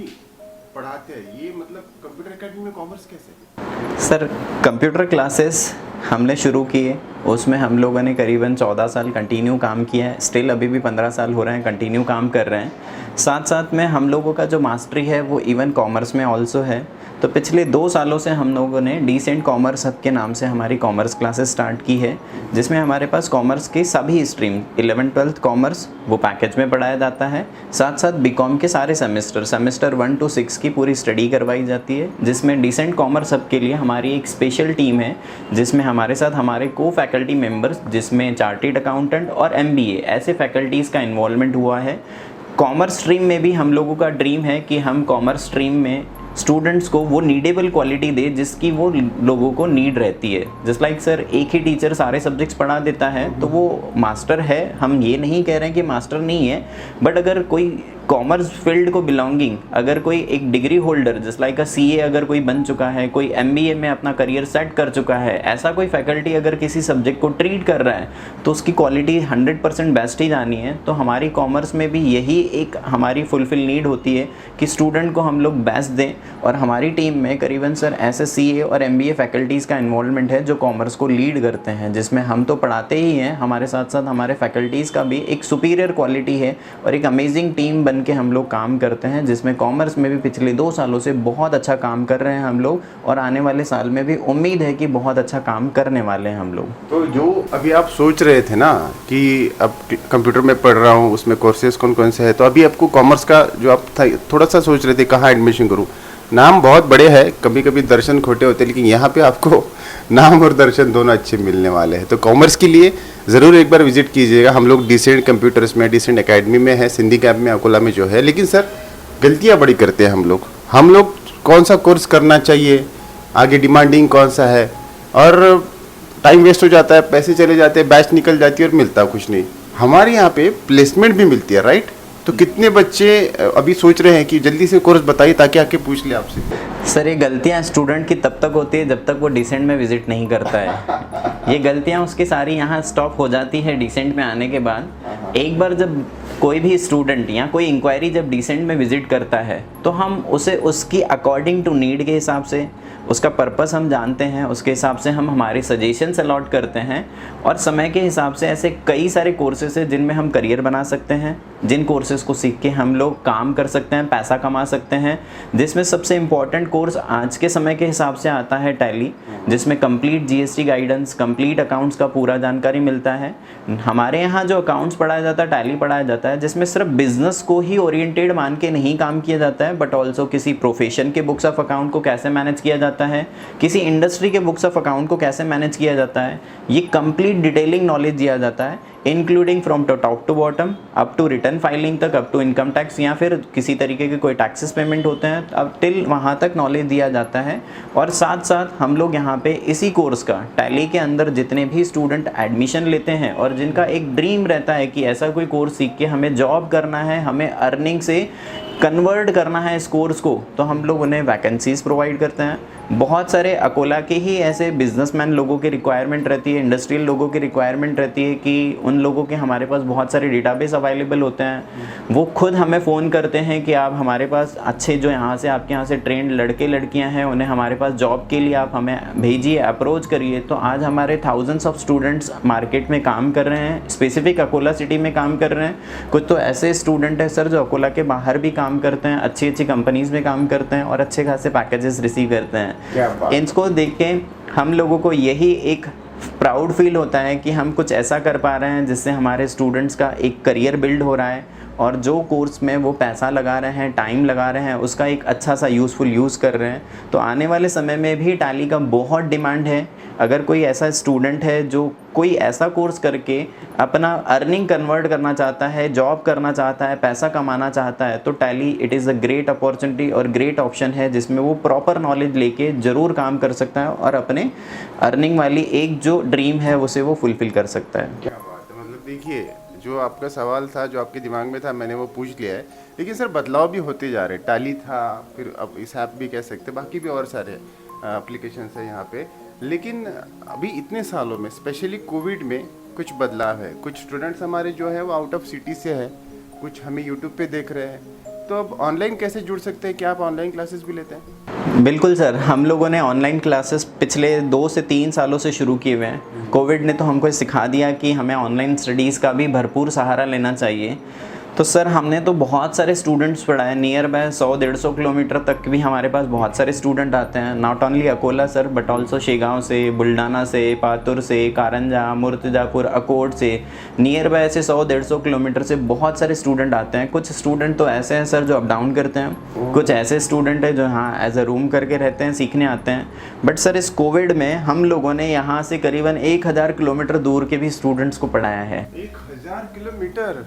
पढ़ाते हैं, ये मतलब कंप्यूटर एकेडमी में कॉमर्स कैसे? सर, कंप्यूटर क्लासेस हमने शुरू किए, उसमें हम लोगों ने करीबन 14 साल कंटिन्यू काम किया है। स्टिल अभी भी 15 साल हो रहे हैं कंटिन्यू काम कर रहे हैं। साथ साथ में हम लोगों का जो मास्टरी है वो इवन कॉमर्स में ऑल्सो है। तो पिछले 2 सालों से हम लोगों ने डिसेंट कॉमर्स हब के नाम से हमारी कॉमर्स क्लासेस स्टार्ट की है, जिसमें हमारे पास कॉमर्स की सभी स्ट्रीम 11th-12th कॉमर्स वो पैकेज में पढ़ाया जाता है। साथ साथ बीकॉम के सारे सेमेस्टर 1 to 6 की पूरी स्टडी करवाई जाती है, जिसमें डिसेंट कॉमर्स हब के लिए हमारी एक स्पेशल टीम है, जिसमें हमारे साथ हमारे को फैकल्टी मेंबर्स, जिसमें चार्टर्ड अकाउंटेंट और MBA ऐसे फैकल्टीज़ का इन्वॉल्वमेंट हुआ है। कॉमर्स स्ट्रीम में भी हम लोगों का ड्रीम है कि हम कॉमर्स स्ट्रीम में स्टूडेंट्स को वो नीडेबल क्वालिटी दे जिसकी वो लोगों को नीड रहती है। जस्ट लाइक सर, एक ही टीचर सारे सब्जेक्ट्स पढ़ा देता है तो वो मास्टर है, हम ये नहीं कह रहे हैं कि मास्टर नहीं है, बट अगर कोई कॉमर्स फील्ड को बिलोंगिंग, अगर कोई एक degree holder just like CA अगर कोई बन चुका है, कोई MBA में अपना करियर सेट कर चुका है, ऐसा कोई फैकल्टी अगर किसी सब्जेक्ट को ट्रीट कर रहा है तो उसकी क्वालिटी 100% बेस्ट ही जानी है। तो हमारी कॉमर्स में भी यही एक हमारी फुलफिल नीड होती है कि स्टूडेंट को हम लोग बेस्ट दें, और हमारी टीम में करीबन सर ऐसे CA और MBA फैकल्टीज़ का इन्वॉल्वमेंट है जो कॉमर्स को लीड करते हैं, जिसमें हम तो पढ़ाते ही हैं, हमारे साथ साथ हमारे फैकल्टीज़ का भी एक सुपीरियर क्वालिटी है और एक अमेजिंग टीम बन के हम लोग काम करते हैं, जिसमें कॉमर्स में भी पिछले 2 सालों से बहुत अच्छा काम कर रहे हैं हम लोग, और आने वाले साल में भी उम्मीद है कि बहुत अच्छा काम करने वाले हैं हम लोग। तो जो अभी आप सोच रहे थे ना कि अब कंप्यूटर में पढ़ रहा हूँ, उसमें कोर्सेज कौन कौन से है, तो अभी आपको कॉमर्स का जो आप थोड़ा सा सोच रहे थे कहाँ एडमिशन करूँ, नाम बहुत बड़े हैं, कभी कभी दर्शन खोटे होते हैं, लेकिन यहाँ पे आपको नाम और दर्शन दोनों अच्छे मिलने वाले हैं। तो कॉमर्स के लिए ज़रूर एक बार विजिट कीजिएगा। हम लोग डिसेंट कंप्यूटर्स में, डिसेंट एकेडमी में है, सिंधी कैंप में, अकोला में जो है। लेकिन सर, गलतियाँ बड़ी करते हैं हम लोग कौन सा कोर्स करना चाहिए, आगे डिमांडिंग कौन सा है, और टाइम वेस्ट हो जाता है, पैसे चले जाते हैं, बैच निकल जाती है और मिलता कुछ नहीं। हमारे यहाँ पे प्लेसमेंट भी मिलती है, राइट? तो कितने बच्चे अभी सोच रहे हैं कि जल्दी से कोर्स बताइए ताकि आके पूछ ले आपसे? सर ये गलतियाँ स्टूडेंट की तब तक होती है जब तक वो डिसेंट में विज़िट नहीं करता है। ये गलतियाँ उसकी सारी यहाँ स्टॉप हो जाती है डिसेंट में आने के बाद। एक बार जब कोई भी स्टूडेंट या कोई इंक्वायरी जब डिसेंट में विज़िट करता है तो हम उसे उसकी अकॉर्डिंग टू नीड के हिसाब से, उसका पर्पस हम जानते हैं, उसके हिसाब से हम हमारे सजेशंस अलॉट करते हैं। और समय के हिसाब से ऐसे कई सारे कोर्सेज हैं जिनमें हम करियर बना सकते हैं, जिन कोर्सेज़ को सीख के हम लोग काम कर सकते हैं, पैसा कमा सकते हैं। जिसमें सबसे इम्पॉर्टेंट कोर्स आज के समय के हिसाब से आता है टैली, जिसमें complete GST guidance, complete accounts का पूरा जानकारी मिलता है। हमारे यहाँ जो अकाउंट्स पढ़ाया जाता है, टैली पढ़ाया जाता है, जिसमें सिर्फ बिजनेस को ही ओरिएंटेड मान के नहीं काम किया जाता है, बट ऑल्सो किसी प्रोफेशन के बुक्स ऑफ अकाउंट को कैसे मैनेज किया जाता है, किसी इंडस्ट्री के बुक्स ऑफ अकाउंट को कैसे मैनेज किया जाता है। ये कंप्लीट डिटेलिंग नॉलेज दिया जाता है, including from top to bottom, up to return filing तक, अप टू इनकम टैक्स या फिर किसी तरीके के कोई टैक्सेस पेमेंट होते हैं, अब टिल वहाँ तक नॉलेज दिया जाता है। और साथ साथ हम लोग यहाँ पे इसी कोर्स का टैली के अंदर जितने भी स्टूडेंट एडमिशन लेते हैं और जिनका एक ड्रीम रहता है कि ऐसा कोई कोर्स सीख के हमें जॉब करना है, हमें अर्निंग से कन्वर्ट करना है इस कोर्स को, तो हम लोग उन्हें वैकेंसीज़ प्रोवाइड करते हैं। बहुत सारे अकोला के ही ऐसे बिजनेसमैन लोगों की रिक्वायरमेंट रहती है, इंडस्ट्रियल लोगों की रिक्वायरमेंट रहती है कि उन लोगों के हमारे पास बहुत सारे डेटाबेस अवेलेबल होते हैं। वो खुद हमें फ़ोन करते हैं कि आप हमारे पास अच्छे जो यहाँ से आपके यहाँ से ट्रेंड लड़के लड़कियाँ हैं, उन्हें हमारे पास जॉब के लिए आप हमें भेजिए, अप्रोच करिए। तो आज हमारे थाउजेंड्स ऑफ स्टूडेंट्स मार्केट में काम कर रहे हैं, स्पेसिफिक अकोला सिटी में काम कर रहे हैं। कुछ तो ऐसे स्टूडेंट हैं सर जो अकोला के बाहर भी काम करते हैं, अच्छी अच्छी कंपनीज़ में काम करते हैं और अच्छे खासे पैकेजेस रिसीव करते हैं। इनको देख के हम लोगों को यही एक प्राउड फील होता है कि हम कुछ ऐसा कर पा रहे हैं जिससे हमारे स्टूडेंट्स का एक करियर बिल्ड हो रहा है, और जो कोर्स में वो पैसा लगा रहे हैं, टाइम लगा रहे हैं, उसका एक अच्छा सा यूज़फुल यूज़ कर रहे हैं। तो आने वाले समय में भी टैली का बहुत डिमांड है। अगर कोई ऐसा स्टूडेंट है जो कोई ऐसा कोर्स करके अपना अर्निंग कन्वर्ट करना चाहता है, जॉब करना चाहता है, पैसा कमाना चाहता है, तो tally it is a great opportunity और ग्रेट ऑप्शन है जिसमें वो प्रॉपर नॉलेज लेके ज़रूर काम कर सकता है और अपने अर्निंग वाली एक जो ड्रीम है उसे वो फुलफ़िल कर सकता है। क्या बात है, मतलब देखिए जो आपका सवाल था, जो आपके दिमाग में था, मैंने वो पूछ लिया है। लेकिन सर बदलाव भी होते जा रहे हैं। टैली था, फिर अब इस ऐप भी कह सकते हैं, बाकी भी और सारे एप्लीकेशन है यहाँ पे। लेकिन अभी इतने सालों में स्पेशली कोविड में कुछ बदलाव है। कुछ स्टूडेंट्स हमारे जो है वो आउट ऑफ सिटी से है, कुछ हमें यूट्यूब पे देख रहे हैं। तो अब ऑनलाइन कैसे जुड़ सकते हैं? क्या आप ऑनलाइन क्लासेस भी लेते हैं? बिल्कुल सर, हम लोगों ने ऑनलाइन क्लासेस पिछले 2 से 3 सालों से शुरू किए हुए हैं। कोविड ने तो हमको सिखा दिया कि हमें ऑनलाइन स्टडीज़ का भी भरपूर सहारा लेना चाहिए। तो सर हमने तो बहुत सारे स्टूडेंट्स पढ़ाए, नियर बाय 100-150 किलोमीटर तक भी हमारे पास बहुत सारे स्टूडेंट आते हैं। Not only Akola sir, but also Shegaon से, बुल्डाना से, पातुर से, कारंजा, मुर्तजापुर, अकोट से, नियर बाय ऐसे 100-150 किलोमीटर से बहुत सारे स्टूडेंट आते हैं। कुछ स्टूडेंट तो ऐसे हैं सर जो अप डाउन करते हैं, कुछ ऐसे स्टूडेंट हैं जो यहाँ एज अ रूम करके रहते हैं, सीखने आते हैं। बट सर इस कोविड में हम लोगों ने यहाँ से करीबन 1000 किलोमीटर दूर के भी स्टूडेंट्स को पढ़ाया है। 1000 किलोमीटर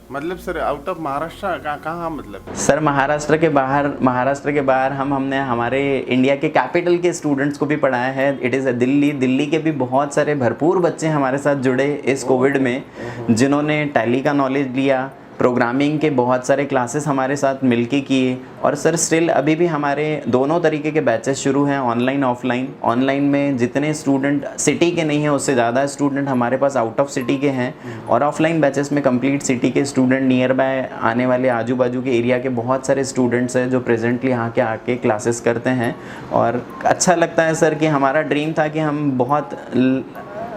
मतलब सर आउट ऑफ महाराष्ट्र कहाँ? मतलब सर महाराष्ट्र के बाहर हमने हमारे इंडिया के कैपिटल के स्टूडेंट्स को भी पढ़ाया है। इट इज़ दिल्ली के भी बहुत सारे भरपूर बच्चे हमारे साथ जुड़े इस कोविड में, जिन्होंने टैली का नॉलेज लिया, प्रोग्रामिंग के बहुत सारे क्लासेस हमारे साथ मिलके किए। और सर स्टिल अभी भी हमारे दोनों तरीके के बैचेस शुरू हैं, ऑनलाइन ऑफलाइन। ऑनलाइन में जितने स्टूडेंट सिटी के नहीं हैं उससे ज़्यादा स्टूडेंट हमारे पास आउट ऑफ सिटी के हैं, और ऑफलाइन बैचेस में कंप्लीट सिटी के स्टूडेंट, नियर बाय आने वाले आजू बाजू के एरिया के बहुत सारे स्टूडेंट्स हैं जो प्रेजेंटली यहाँ के आके क्लासेस करते हैं। और अच्छा लगता है सर कि हमारा ड्रीम था कि हम बहुत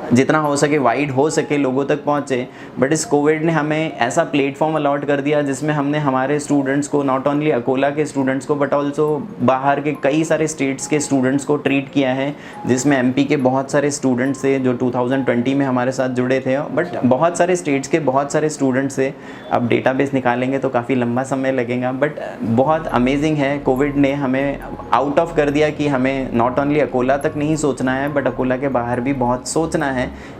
जितना हो सके वाइड हो सके लोगों तक पहुँचे, बट इस कोविड ने हमें ऐसा प्लेटफॉर्म अलॉट कर दिया जिसमें हमने हमारे स्टूडेंट्स को, नॉट ओनली अकोला के स्टूडेंट्स को, बट ऑल्सो बाहर के कई सारे स्टेट्स के स्टूडेंट्स को ट्रीट किया है। जिसमें एमपी के बहुत सारे स्टूडेंट्स थे जो 2020 में हमारे साथ जुड़े थे, बट बहुत सारे स्टेट्स के बहुत सारे स्टूडेंट्स थे। अब डेटाबेस निकालेंगे तो काफ़ी लंबा समय लगेगा, बट बहुत अमेजिंग है। कोविड ने हमें आउट ऑफ कर दिया कि हमें नॉट ओनली अकोला तक नहीं सोचना है, बट अकोला के बाहर भी बहुत सोचना है।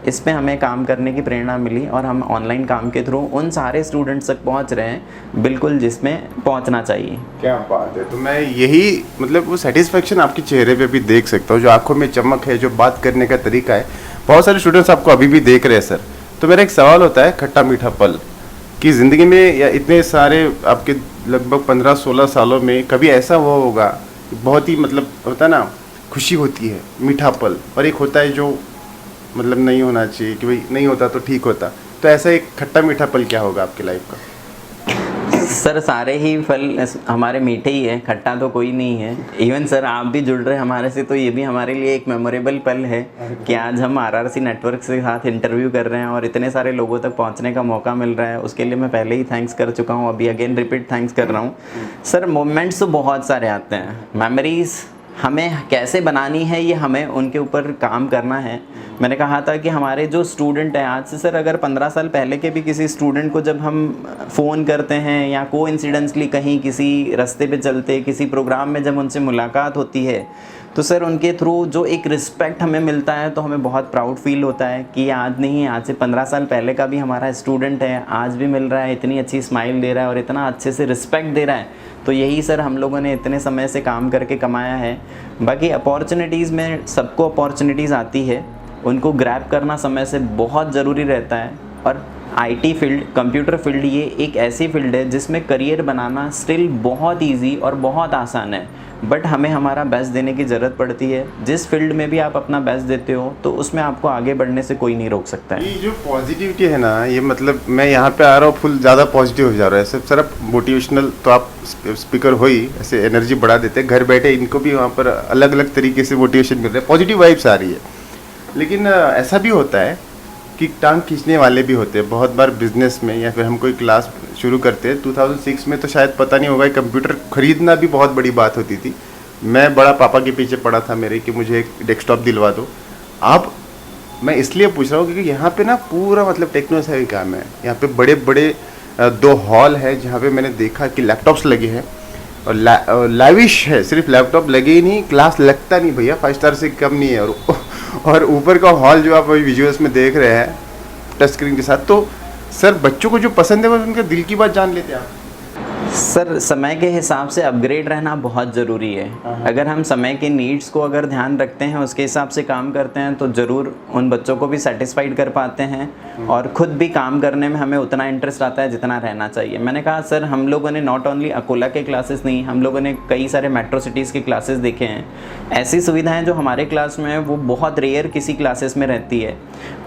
इस पे हमें काम करने की प्रेरणा मिली और हम ऑनलाइन काम के थ्रू उन सारे स्टूडेंट्स तक पहुंच रहे हैं बिल्कुल जिसमें पहुंचना चाहिए। क्या बात है। तो मैं यही मतलब वो सेटिस्फेक्शन आपके चेहरे पे भी देख सकता हूँ, जो आंखों में चमक है, जो बात करने का तरीका है। बहुत सारे स्टूडेंट्स आपको अभी भी देख रहे हैं सर। तो मेरा एक सवाल होता है, खट्टा मीठा पल, कि ज़िंदगी में या इतने सारे आपके लगभग 15-16 सालों में कभी ऐसा हुआ होगा, बहुत ही मतलब होता है ना, खुशी होती है, मीठा पल, और एक होता है जो मतलब नहीं होना चाहिए कि भाई नहीं होता तो ठीक होता, तो ऐसा एक खट्टा मीठा पल क्या होगा आपकी लाइफ का? सर सारे ही फल हमारे मीठे ही है, खट्टा तो कोई नहीं है। इवन सर आप भी जुड़ रहे हैं हमारे से, तो ये भी हमारे लिए एक मेमोरेबल पल है कि आज हम आरआरसी नेटवर्क के साथ इंटरव्यू कर रहे हैं और इतने सारे लोगों तक पहुंचने का मौका मिल रहा है। उसके लिए मैं पहले ही थैंक्स कर चुका हूँ, अभी अगेन रिपीट थैंक्स कर रहा हूँ। सर मोमेंट्स तो बहुत सारे आते हैं, मेमोरीज़ हमें कैसे बनानी है ये हमें उनके ऊपर काम करना है। मैंने कहा था कि हमारे जो स्टूडेंट हैं आज से सर अगर 15 साल पहले के भी किसी स्टूडेंट को जब हम फ़ोन करते हैं या कोइंसिडेंटली कहीं किसी रास्ते पे चलते किसी प्रोग्राम में जब उनसे मुलाकात होती है, तो सर उनके थ्रू जो एक रिस्पेक्ट हमें मिलता है तो हमें बहुत प्राउड फील होता है कि आज नहीं, आज से 15 साल पहले का भी हमारा स्टूडेंट है, आज भी मिल रहा है, इतनी अच्छी स्माइल दे रहा है और इतना अच्छे से रिस्पेक्ट दे रहा है। तो यही सर हम लोगों ने इतने समय से काम करके कमाया है। बाकी अपॉर्चुनिटीज़ में सबको अपॉर्चुनिटीज़ आती है, उनको ग्रैब करना समय से बहुत ज़रूरी रहता है। और आईटी फील्ड, कंप्यूटर फील्ड ये एक ऐसी फील्ड है जिसमें करियर बनाना स्टिल बहुत इजी और बहुत आसान है, बट हमें हमारा बेस्ट देने की ज़रूरत पड़ती है। जिस फील्ड में भी आप अपना बेस्ट देते हो तो उसमें आपको आगे बढ़ने से कोई नहीं रोक सकता है। ये जो पॉजिटिविटी है ना, ये मतलब मैं यहाँ पे आ रहा हूँ फुल ज़्यादा पॉजिटिव हो जा रहा है। सब सर आप मोटिवेशनल तो आप स्पीकर हो ही, ऐसे एनर्जी बढ़ा देते हैं। घर बैठे इनको भी वहाँ पर अलग अलग तरीके से मोटिवेशन मिल रहा है, पॉजिटिव वाइब्स आ रही है। लेकिन ऐसा भी होता है कि टांग खींचने वाले भी होते हैं। बहुत बार बिजनेस में या फिर हम कोई क्लास शुरू करते हैं 2006 में, तो शायद पता नहीं होगा, कंप्यूटर खरीदना भी बहुत बड़ी बात होती थी। मैं बड़ा पापा के पीछे पड़ा था मेरे कि मुझे एक डेस्कटॉप दिलवा दो। अब मैं इसलिए पूछ रहा हूँ क्योंकि यहाँ पे ना पूरा मतलब टेक्नो से काम है। यहाँ पे बड़े बड़े 2 हॉल है जहाँ पे मैंने देखा कि लैपटॉप्स लगे हैं और लाविश है। सिर्फ लैपटॉप लगे ही नहीं, क्लास लगता नहीं भैया, 5 स्टार से कम नहीं है। और ऊपर का हॉल जो आप अभी विजुअल्स में देख रहे हैं टच स्क्रीन के साथ, तो सर बच्चों को जो पसंद है वो उनके दिल की बात जान लेते हैं आप। सर समय के हिसाब से अपग्रेड रहना बहुत ज़रूरी है। अगर हम समय के नीड्स को अगर ध्यान रखते हैं, उसके हिसाब से काम करते हैं, तो ज़रूर उन बच्चों को भी सेटिस्फाइड कर पाते हैं और ख़ुद भी काम करने में हमें उतना इंटरेस्ट आता है जितना रहना चाहिए। मैंने कहा सर हम लोगों ने नॉट ओनली अकोला के क्लासेस नहीं, हम लोगों ने कई सारे मेट्रो सिटीज़ के क्लासेस देखे हैं। ऐसी सुविधाएँ जो हमारे क्लास में है वो बहुत रेयर किसी क्लासेस में रहती है।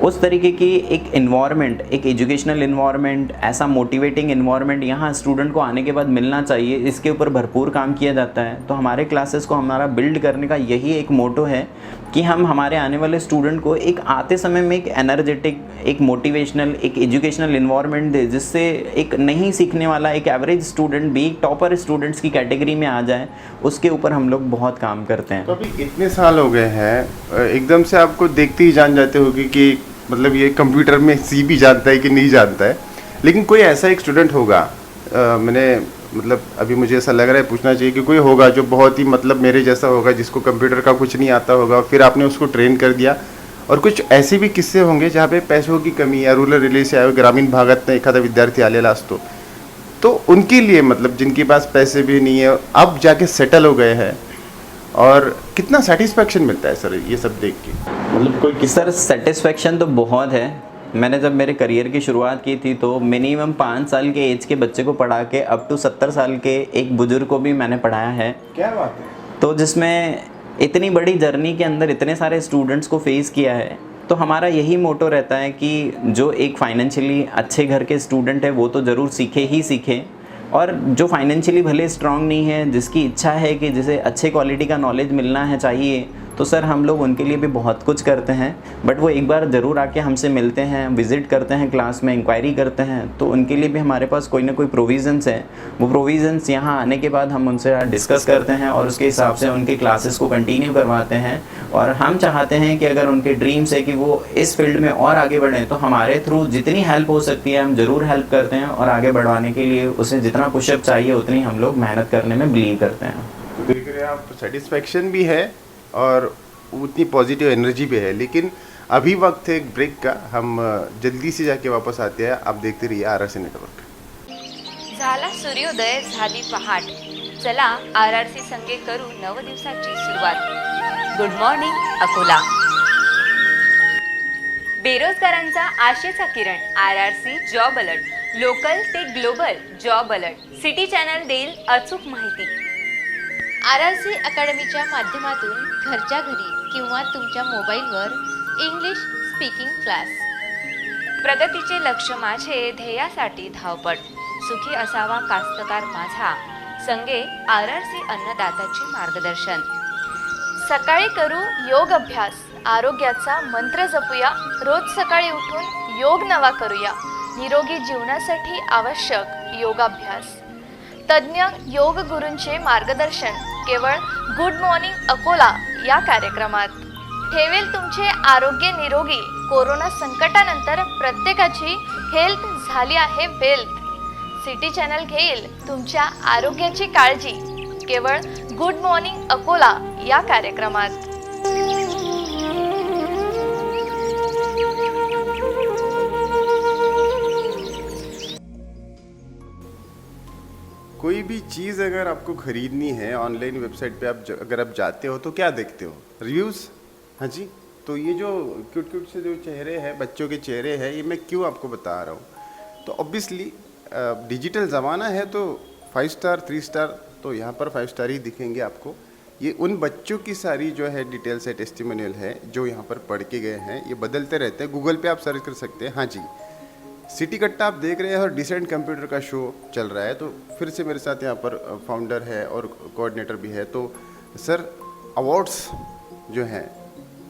उस तरीके की एक इन्वायरमेंट, एक एजुकेशनल इन्वायरमेंट, ऐसा मोटिवेटिंग इन्वायरमेंट यहाँ स्टूडेंट को आने के बाद मिलना चाहिए, इसके ऊपर भरपूर काम किया जाता है। तो हमारे क्लासेस को हमारा बिल्ड करने का यही एक मोटो है कि हम हमारे आने वाले स्टूडेंट को एक आते समय में एक एनर्जेटिक, एक मोटिवेशनल, एक एजुकेशनल इन्वायरमेंट दे, जिससे एक नहीं सीखने वाला एक एवरेज स्टूडेंट भी एक टॉपर स्टूडेंट्स की कैटेगरी में आ जाए। उसके ऊपर हम लोग बहुत काम करते हैं। तो अभी इतने साल हो गए हैं, एकदम से आपको देखते ही जान जाते होगी कि मतलब ये कंप्यूटर में सी भी जानता है कि नहीं जानता है। लेकिन कोई ऐसा एक स्टूडेंट होगा, मैंने मतलब अभी मुझे ऐसा लग रहा है पूछना चाहिए कि कोई होगा जो बहुत ही मतलब मेरे जैसा होगा, जिसको कंप्यूटर का कुछ नहीं आता होगा, फिर आपने उसको ट्रेन कर दिया। और कुछ ऐसे भी किस्से होंगे जहाँ पे पैसों की कमी या रूरल एरिया से आए हुए ग्रामीण भागात एखादा विद्यार्थी आलेला असतो, तो उनके लिए मतलब जिनके पास पैसे भी नहीं है, अब जाके सेटल हो गए हैं, और कितना सेटिस्फेक्शन मिलता है सर ये सब देख के? मतलब कोई सर सेटिस्फेक्शन तो बहुत है। मैंने जब मेरे करियर की शुरुआत की थी तो मिनिमम 5 साल के एज के बच्चे को पढ़ा के अप टू 70 साल के एक बुजुर्ग को भी मैंने पढ़ाया है। क्या बात है। तो जिसमें इतनी बड़ी जर्नी के अंदर इतने सारे स्टूडेंट्स को फेस किया है, तो हमारा यही मोटो रहता है कि जो एक फाइनेंशियली अच्छे घर के स्टूडेंट है वो तो ज़रूर सीखे ही सीखे, और जो फाइनेंशियली भले स्ट्रांग नहीं है, जिसकी इच्छा है कि जिसे अच्छे क्वालिटी का नॉलेज मिलना है चाहिए, तो सर हम लोग उनके लिए भी बहुत कुछ करते हैं। बट वो एक बार ज़रूर आके हमसे मिलते हैं, विज़िट करते हैं, क्लास में इंक्वायरी करते हैं, तो उनके लिए भी हमारे पास कोई ना कोई प्रोविज़न्स है। वो प्रोविज़न्स यहाँ आने के बाद हम उनसे डिस्कस करते हैं और उसके हिसाब से उनके क्लासेस को कंटिन्यू करवाते हैं। और हम चाहते हैं कि अगर उनके ड्रीम्स है कि वो इस फील्ड में और आगे बढ़ें, तो हमारे थ्रू जितनी हेल्प हो सकती है हम ज़रूर हेल्प करते हैं, और आगे बढ़वाने के लिए उसे जितना पुशअप चाहिए उतनी हम लोग मेहनत करने में बिलीव करते हैं। तो देख रहे हैं आप, सेटिस्फेक्शन भी है और उतनी पॉजिटिव एनर्जी भी है। लेकिन अभी वक्त है एक ब्रेक का, हम जल्दी से जाके वापस आते हैं। आप देखते रहिए आरआरसी नेटवर्क। झाला सूर्योदय, झाली पहाट, चला आरआरसी संगे करू नव दिवसाची सुरुवात। Good morning Akola. बेरोजगारांचा आशेचा किरण आरआरसी जॉब अलर्ट लोकल ते global job alert city channel देईल अचूक माहिती. RRC अकॅडमीच्या माध्यमातून घरच्या घरी किंवा तुमच्या मोबाईलवर इंग्लिश स्पीकिंग क्लास. प्रगतीचे लक्ष माझे, ध्येयासाठी धावपळ. सुखी असावा कास्तकार माझा, संगे RRC अन्नदाताचे मार्गदर्शन. सकाळी करू योग अभ्यास, आरोग्याचा मंत्र जपूया. रोज सकाळी उठून योग नवा करूया. निरोगी जीवनासाठी आवश्यक योगाभ्यास. तज्ज्ञ योग गुरूंचे मार्गदर्शन केवळ गुड मॉर्निंग अकोला या कार्यक्रमात. ठेवेल तुमचे आरोग्य निरोगी. कोरोना संकटानंतर प्रत्येकाची हेल्थ झाली आहे वेल्थ. सिटी चॅनल घेईल तुमच्या आरोग्याची काळजी केवळ गुड मॉर्निंग अकोला या कार्यक्रमात. कोई भी चीज़ अगर आपको ख़रीदनी है ऑनलाइन वेबसाइट पे अगर आप जाते हो तो क्या देखते हो? रिव्यूज़. हाँ जी. तो ये जो क्यूट क्यूट से जो चेहरे हैं, बच्चों के चेहरे हैं, ये मैं क्यों आपको बता रहा हूँ? तो ऑब्वियसली डिजिटल ज़माना है तो 5 स्टार 3 स्टार तो यहाँ पर 5 स्टार ही दिखेंगे आपको. ये उन बच्चों की सारी जो है डिटेल्स है, टेस्टिमोनियल है, जो यहाँ पर पढ़ के गए हैं. ये बदलते रहते हैं. गूगल पे आप सर्च कर सकते हैं. हाँ जी. सिटी कट्टा आप देख रहे हैं और डिसेंट कंप्यूटर का शो चल रहा है. तो फिर से मेरे साथ यहाँ पर फाउंडर है और कोऑर्डिनेटर भी है. तो सर, अवार्ड्स जो हैं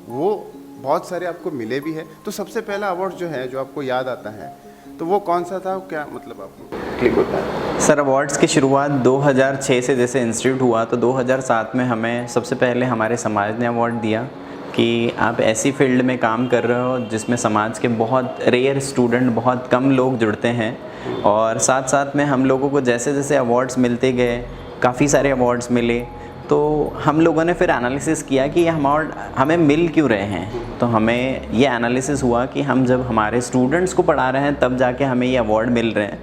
वो बहुत सारे आपको मिले भी है. तो सबसे पहला अवार्ड जो है, जो आपको याद आता है, तो वो कौन सा था? क्या मतलब आपको क्लिक होता है? सर, अवार्ड्स की शुरुआत 2006 से जैसे इंस्टीट्यूट हुआ तो 2007 में हमें सबसे पहले हमारे समाज ने अवार्ड दिया कि आप ऐसी फील्ड में काम कर रहे हो जिसमें समाज के बहुत रेयर स्टूडेंट, बहुत कम लोग जुड़ते हैं. और साथ साथ में हम लोगों को जैसे जैसे अवार्ड्स मिलते गए, काफ़ी सारे अवार्ड्स मिले, तो हम लोगों ने फिर एनालिसिस किया कि ये अवार्ड हमें मिल क्यों रहे हैं. तो हमें ये एनालिसिस हुआ कि हम जब हमारे स्टूडेंट्स को पढ़ा रहे हैं तब जाके हमें ये अवार्ड मिल रहे हैं.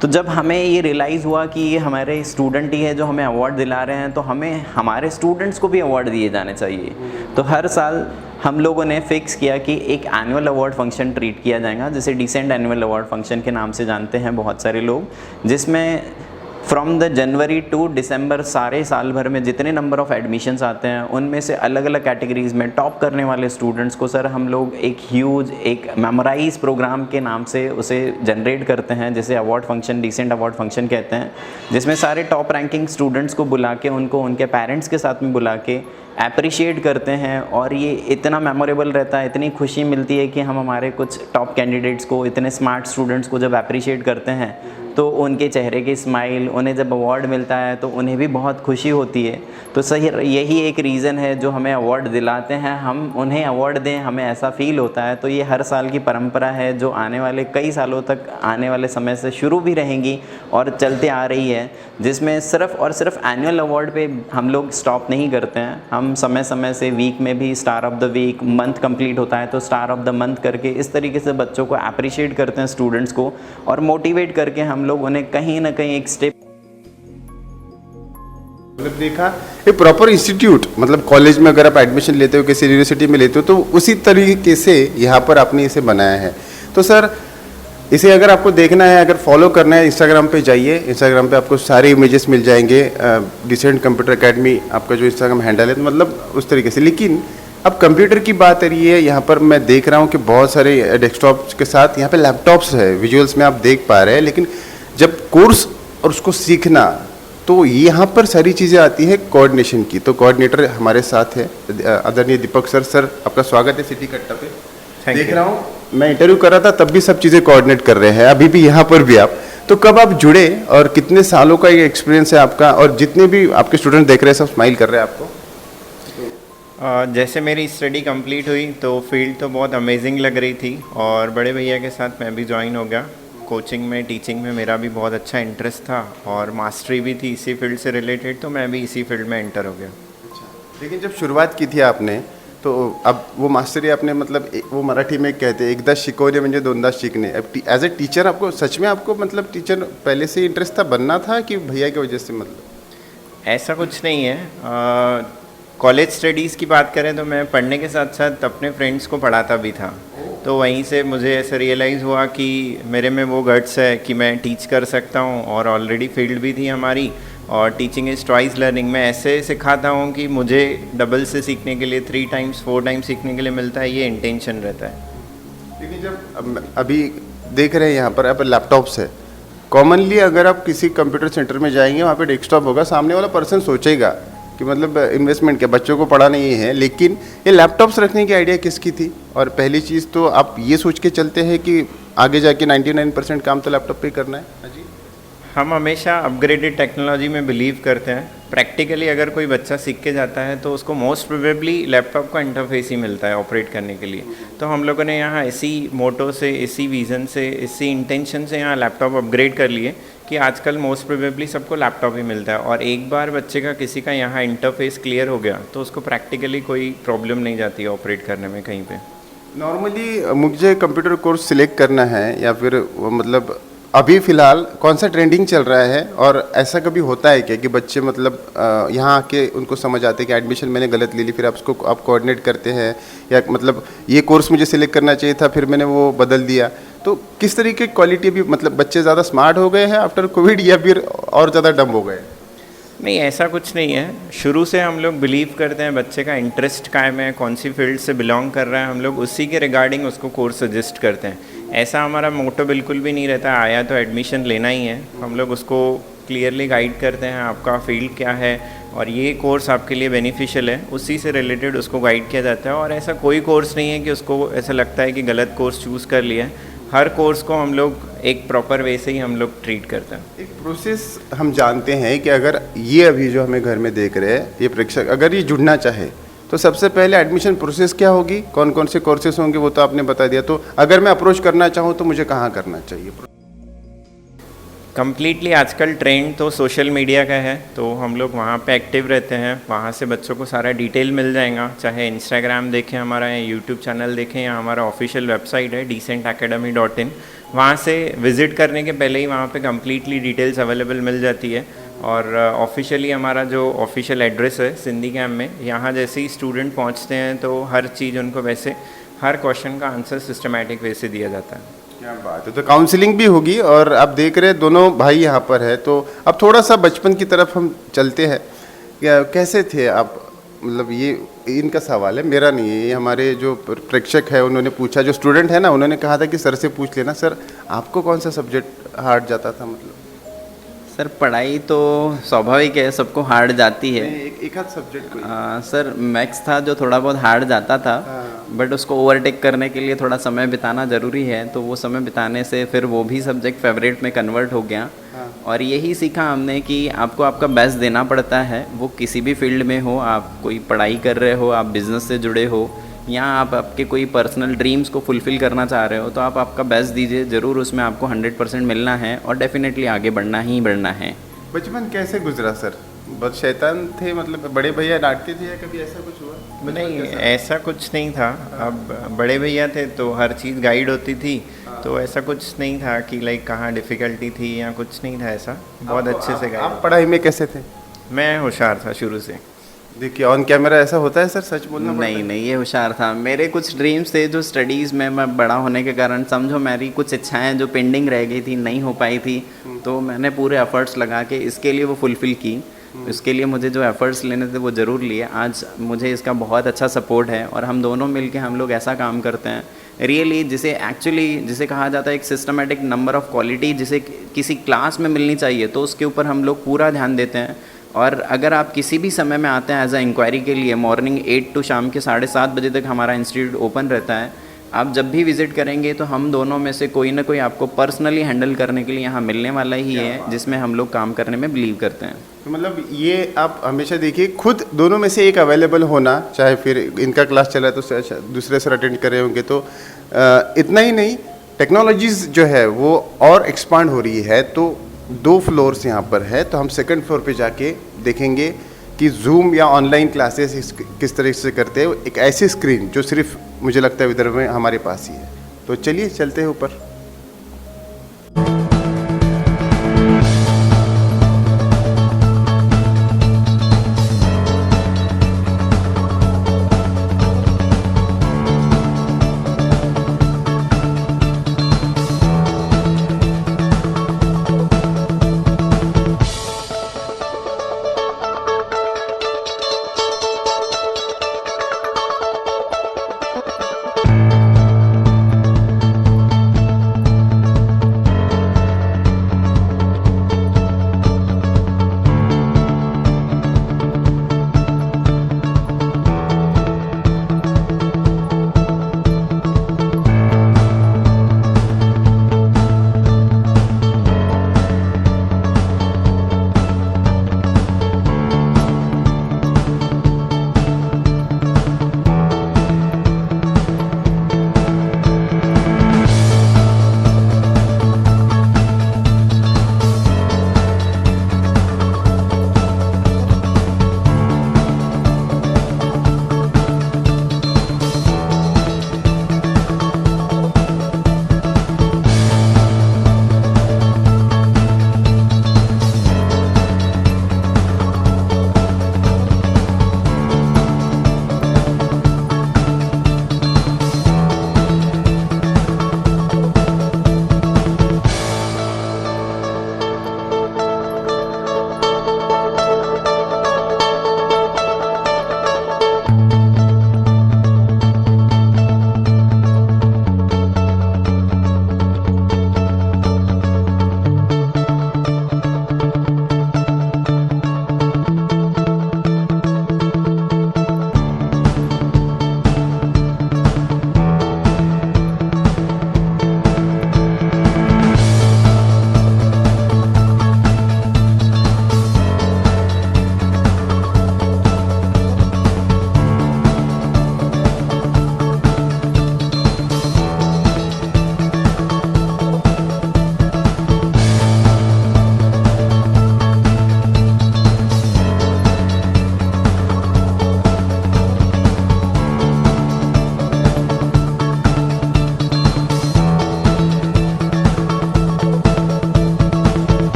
तो जब हमें ये रियलाइज़ हुआ कि ये हमारे स्टूडेंट ही है जो हमें अवार्ड दिला रहे हैं, तो हमें हमारे स्टूडेंट्स को भी अवार्ड दिए जाने चाहिए. तो हर साल हम लोगों ने फिक्स किया कि एक एनुअल अवार्ड फंक्शन ट्रीट किया जाएगा, जिसे डिसेंट एनुअल अवार्ड फंक्शन के नाम से जानते हैं बहुत सारे लोग, जिसमें फ्रॉम द जनवरी टू दिसंबर सारे साल भर में जितने नंबर ऑफ एडमिशन्स आते हैं उनमें से अलग अलग कैटेगरीज़ में टॉप करने वाले स्टूडेंट्स को सर हम लोग एक ह्यूज, एक मेमोराइज प्रोग्राम के नाम से उसे जनरेट करते हैं, जिसे award function, Decent award function कहते हैं, जिसमें सारे टॉप रैंकिंग स्टूडेंट्स को बुला के, उनको उनके पेरेंट्स के साथ में बुला के अप्रिशिएट करते हैं. और ये इतना मेमोरेबल रहता है, इतनी खुशी मिलती है कि हम हमारे कुछ टॉप कैंडिडेट्स को, इतने स्मार्ट स्टूडेंट्स को जब अप्रिशिएट करते हैं तो उनके चेहरे की स्माइल, उन्हें जब अवार्ड मिलता है तो उन्हें भी बहुत खुशी होती है. तो सही यही एक रीज़न है जो हमें अवार्ड दिलाते हैं, हम उन्हें अवार्ड दें, हमें ऐसा फील होता है. तो ये हर साल की परंपरा है जो आने वाले कई सालों तक, आने वाले समय से शुरू भी रहेंगी और चलते आ रही है, जिसमें सिर्फ़ और सिर्फ एनुअल अवार्ड पे हम लोग स्टॉप नहीं करते हैं. हम समय समय से वीक में भी star of the week, month complete होता है तो स्टार ऑफ द मंथ करके इस तरीके से बच्चों को अप्रिशिएट करते हैं, स्टूडेंट्स को, और मोटिवेट करके हम लोग उन्हें कहीं ना कहीं एक स्टेप. मतलब देखा, एक प्रॉपर इंस्टीट्यूट, मतलब कॉलेज में अगर आप एडमिशन लेते हो, किसी यूनिवर्सिटी में लेते हो, तो उसी तरीके से यहाँ पर आपने इसे बनाया है. तो सर, इसे अगर आपको देखना है, अगर फॉलो करना है, इंस्टाग्राम पे जाइए. इंस्टाग्राम पे आपको सारे इमेजेस मिल जाएंगे. डिसेंट कंप्यूटर एकेडमी आपका जो इंस्टाग्राम हैंडल है, तो मतलब उस तरीके से. लेकिन अब कंप्यूटर की बात आ रही है, यहाँ पर मैं देख रहा हूँ कि बहुत सारे डेस्कटॉप के साथ यहाँ पे लैपटॉप्स है. विजुअल्स में आप देख पा रहे हैं. लेकिन जब कोर्स और उसको सीखना, तो यहाँ पर सारी चीज़ें आती हैं कोऑर्डिनेशन की. तो कोऑर्डिनेटर हमारे साथ है आदरणीय दीपक सर. सर, आपका स्वागत है सिटी कट्टा पे. देख रहा हूँ, मैं इंटरव्यू कर रहा था तब भी सब चीज़ें कोऑर्डिनेट कर रहे हैं, अभी भी यहाँ पर भी आप. तो कब आप जुड़े और कितने सालों का ये एक्सपीरियंस है आपका, और जितने भी आपके स्टूडेंट देख रहे हैं सब स्माइल कर रहे हैं आपको? जैसे मेरी स्टडी कंप्लीट हुई तो फील्ड तो बहुत अमेजिंग लग रही थी, और बड़े भैया के साथ मैं भी ज्वाइन हो गया. कोचिंग में, टीचिंग में मेरा भी बहुत अच्छा इंटरेस्ट था, और मास्टरी भी थी इसी फील्ड से रिलेटेड, तो मैं भी इसी फील्ड में एंटर हो गया. लेकिन जब शुरुआत की थी आपने, तो अब वो मास्टरी आपने, मतलब वो मराठी में कहते हैं एकदा शिकवणे म्हणजे दोनदा शिकणे. अब एज ए टीचर आपको सच में, आपको मतलब टीचर पहले से इंटरेस्ट था, बनना था, कि भैया की वजह से? मतलब ऐसा कुछ नहीं है. कॉलेज स्टडीज़ की बात करें तो मैं पढ़ने के साथ साथ अपने फ्रेंड्स को पढ़ाता भी था. तो वहीं से मुझे ऐसा रियलाइज़ हुआ कि मेरे में वो गट्स है कि मैं टीच कर सकता हूँ, और ऑलरेडी फील्ड भी थी हमारी, और टीचिंग इज़ ट्वाइस लर्निंग। मैं ऐसे सिखाता हूँ कि मुझे डबल से सीखने के लिए 3 टाइम्स 4 टाइम्स सीखने के लिए मिलता है, ये इंटेंशन रहता है। लेकिन जब अभी देख रहे हैं यहाँ पर अब लैपटॉप्स है, कॉमनली अगर आप किसी कंप्यूटर सेंटर में जाएंगे वहाँ पे डेस्कटॉप होगा, सामने वाला पर्सन सोचेगा कि मतलब इन्वेस्टमेंट क्या, बच्चों को पढ़ाना ही है। लेकिन ये लैपटॉप्स रखने की आइडिया किसकी थी? और पहली चीज़ तो आप ये सोच के चलते हैं कि आगे जाके 99% काम तो लैपटॉप पे ही करना है। हाँ जी, हम हमेशा अपग्रेडेड टेक्नोलॉजी में बिलीव करते हैं। प्रैक्टिकली अगर कोई बच्चा सीख के जाता है तो उसको मोस्ट प्रोबेबली लैपटॉप का इंटरफेस ही मिलता है ऑपरेट करने के लिए। तो हम लोगों ने यहाँ इसी मोटो से, इसी विज़न से, इसी इंटेंशन से यहाँ लैपटॉप अपग्रेड कर लिए कि आजकल मोस्ट प्रोबेबली सबको लैपटॉप ही मिलता है, और एक बार बच्चे का किसी का यहाँ इंटरफेस क्लियर हो गया तो उसको प्रैक्टिकली कोई प्रॉब्लम नहीं जाती है ऑपरेट करने में कहीं पे। नॉर्मली मुझे कंप्यूटर कोर्स सिलेक्ट करना है या फिर मतलब अभी फ़िलहाल कौन सा ट्रेंडिंग चल रहा है, और ऐसा कभी होता है क्या कि बच्चे मतलब यहाँ आके उनको समझ आते हैं कि एडमिशन मैंने गलत ले ली, फिर आप कोऑर्डिनेट करते हैं, या मतलब ये कोर्स मुझे सिलेक्ट करना चाहिए था फिर मैंने वो बदल दिया? तो किस तरीके की क्वालिटी अभी, मतलब बच्चे ज़्यादा स्मार्ट हो गए हैं आफ्टर कोविड या फिर और ज़्यादा डम हो गए? नहीं, ऐसा कुछ नहीं है। शुरू से हम लोग बिलीव करते हैं बच्चे का इंटरेस्ट कायम है, कौन सी फील्ड से बिलोंग कर रहा है, हम लोग उसी के रिगार्डिंग उसको कोर्स सजेस्ट करते हैं। ऐसा हमारा मोटो बिल्कुल भी नहीं रहता आया तो एडमिशन लेना ही है। हम लोग उसको क्लियरली गाइड करते हैं, आपका फील्ड क्या है और ये कोर्स आपके लिए बेनिफिशियल है, उसी से रिलेटेड उसको गाइड किया जाता है। और ऐसा कोई कोर्स नहीं है कि उसको ऐसा लगता है कि गलत कोर्स चूज़ कर लिया है। हर कोर्स को हम लोग एक प्रॉपर वे से ही हम लोग ट्रीट करते हैं। एक प्रोसेस हम जानते हैं कि अगर ये अभी जो हमें घर में देख रहे हैं ये प्रेक्षक अगर ये जुड़ना चाहे तो सबसे पहले एडमिशन प्रोसेस क्या होगी, कौन कौन से कोर्सेज होंगे वो तो आपने बता दिया। तो अगर मैं अप्रोच करना चाहूँ तो मुझे कहाँ करना चाहिए? कम्प्लीटली आजकल ट्रेंड तो सोशल मीडिया का है, तो हम लोग वहाँ पे एक्टिव रहते हैं। वहाँ से बच्चों को सारा डिटेल मिल जाएगा, चाहे इंस्टाग्राम देखें हमारा, या यूट्यूब चैनल देखें, या हमारा ऑफिशियल वेबसाइट है decentacademy.in। वहाँ से विज़िट करने के पहले ही वहाँ पे कम्प्लीटली डिटेल्स अवेलेबल मिल जाती है। और ऑफिशियली हमारा जो ऑफिशियल एड्रेस है सिंधी कैम्प में, यहाँ जैसे ही स्टूडेंट पहुँचते हैं तो हर चीज़ उनको वैसे हर क्वेश्चन का आंसर सिस्टमेटिक वे से दिया जाता है। क्या बात है। तो काउंसलिंग भी होगी, और आप देख रहे हैं दोनों भाई यहाँ पर है। तो अब थोड़ा सा बचपन की तरफ हम चलते हैं। कैसे थे आप, मतलब ये इनका सवाल है, मेरा नहीं है, ये हमारे जो प्रेक्षक है उन्होंने पूछा, जो स्टूडेंट है ना उन्होंने कहा था कि सर से पूछ लेना, सर आपको कौन सा सब्जेक्ट हार्ड जाता था? मतलब सर पढ़ाई तो स्वाभाविक है, सबको हार्ड जाती है। एक आध सब्जेक्ट कोई? सर मैथ्स था जो थोड़ा बहुत हार्ड जाता था, बट उसको ओवरटेक करने के लिए थोड़ा समय बिताना ज़रूरी है, तो वो समय बिताने से फिर वो भी सब्जेक्ट फेवरेट में कन्वर्ट हो गया। और यही सीखा हमने कि आपको आपका बेस्ट देना पड़ता है, वो किसी भी फील्ड में हो, आप कोई पढ़ाई कर रहे हो, आप बिज़नेस से जुड़े हो, या आप आपके कोई पर्सनल ड्रीम्स को फुलफ़िल करना चाह रहे हो, तो आप आपका बेस्ट दीजिए, ज़रूर उसमें आपको 100% मिलना है और डेफिनेटली आगे बढ़ना ही बढ़ना है। बचपन कैसे गुजरा सर? बहुत शैतान थे, मतलब बड़े भैया डांटते थे या कभी ऐसा कुछ हुआ? नहीं, ऐसा कुछ नहीं था। अब बड़े भैया थे तो हर चीज़ गाइड होती थी, तो ऐसा कुछ नहीं था कि लाइक कहाँ डिफ़िकल्टी थी या कुछ नहीं था ऐसा। बहुत अच्छे से गाइड। आप पढ़ाई में कैसे थे? मैं होशियार था शुरू से। देखिए ऑन कैमरा ऐसा होता है सर, सच बोलना पड़ता है। नहीं, ये होशियार था। मेरे कुछ ड्रीम्स थे जो स्टडीज़ में मैं बड़ा होने के कारण, समझो मेरी कुछ इच्छाएं जो पेंडिंग रह गई थी, नहीं हो पाई थी, तो मैंने पूरे एफर्ट्स लगा के इसके लिए वो फुलफ़िल की। इसके लिए मुझे जो एफ़र्ट्स लेने थे वो ज़रूर लिए। आज मुझे इसका बहुत अच्छा सपोर्ट है और हम दोनों मिलके हम लोग ऐसा काम करते हैं रियली, जिसे कहा जाता है एक सिस्टमेटिक नंबर ऑफ क्वालिटी, जिसे किसी क्लास में मिलनी चाहिए, तो उसके ऊपर हम लोग पूरा ध्यान देते हैं। और अगर आप किसी भी समय में आते हैं एज अ इंक्वायरी के लिए, मॉर्निंग 8 टू शाम के 7:30 बजे तक हमारा इंस्टीट्यूट ओपन रहता है। आप जब भी विज़िट करेंगे तो हम दोनों में से कोई ना कोई आपको पर्सनली हैंडल करने के लिए यहाँ मिलने वाला ही है, जिसमें हम लोग काम करने में बिलीव करते हैं। तो मतलब ये आप हमेशा देखिए, खुद दोनों में से एक अवेलेबल होना, चाहे फिर इनका क्लास चला है तो दूसरे सर अटेंड कर रहे होंगे, तो इतना ही नहीं, टेक्नोलॉजीज़ जो है वो और एक्सपांड हो रही है। तो 2 फ्लोर्स यहाँ पर है, तो हम सेकंड फ्लोर पे जाके देखेंगे कि जूम या ऑनलाइन क्लासेस किस तरह से करते हैं। एक ऐसी स्क्रीन जो सिर्फ मुझे लगता है विदर्भ में हमारे पास ही है। तो चलिए चलते हैं ऊपर।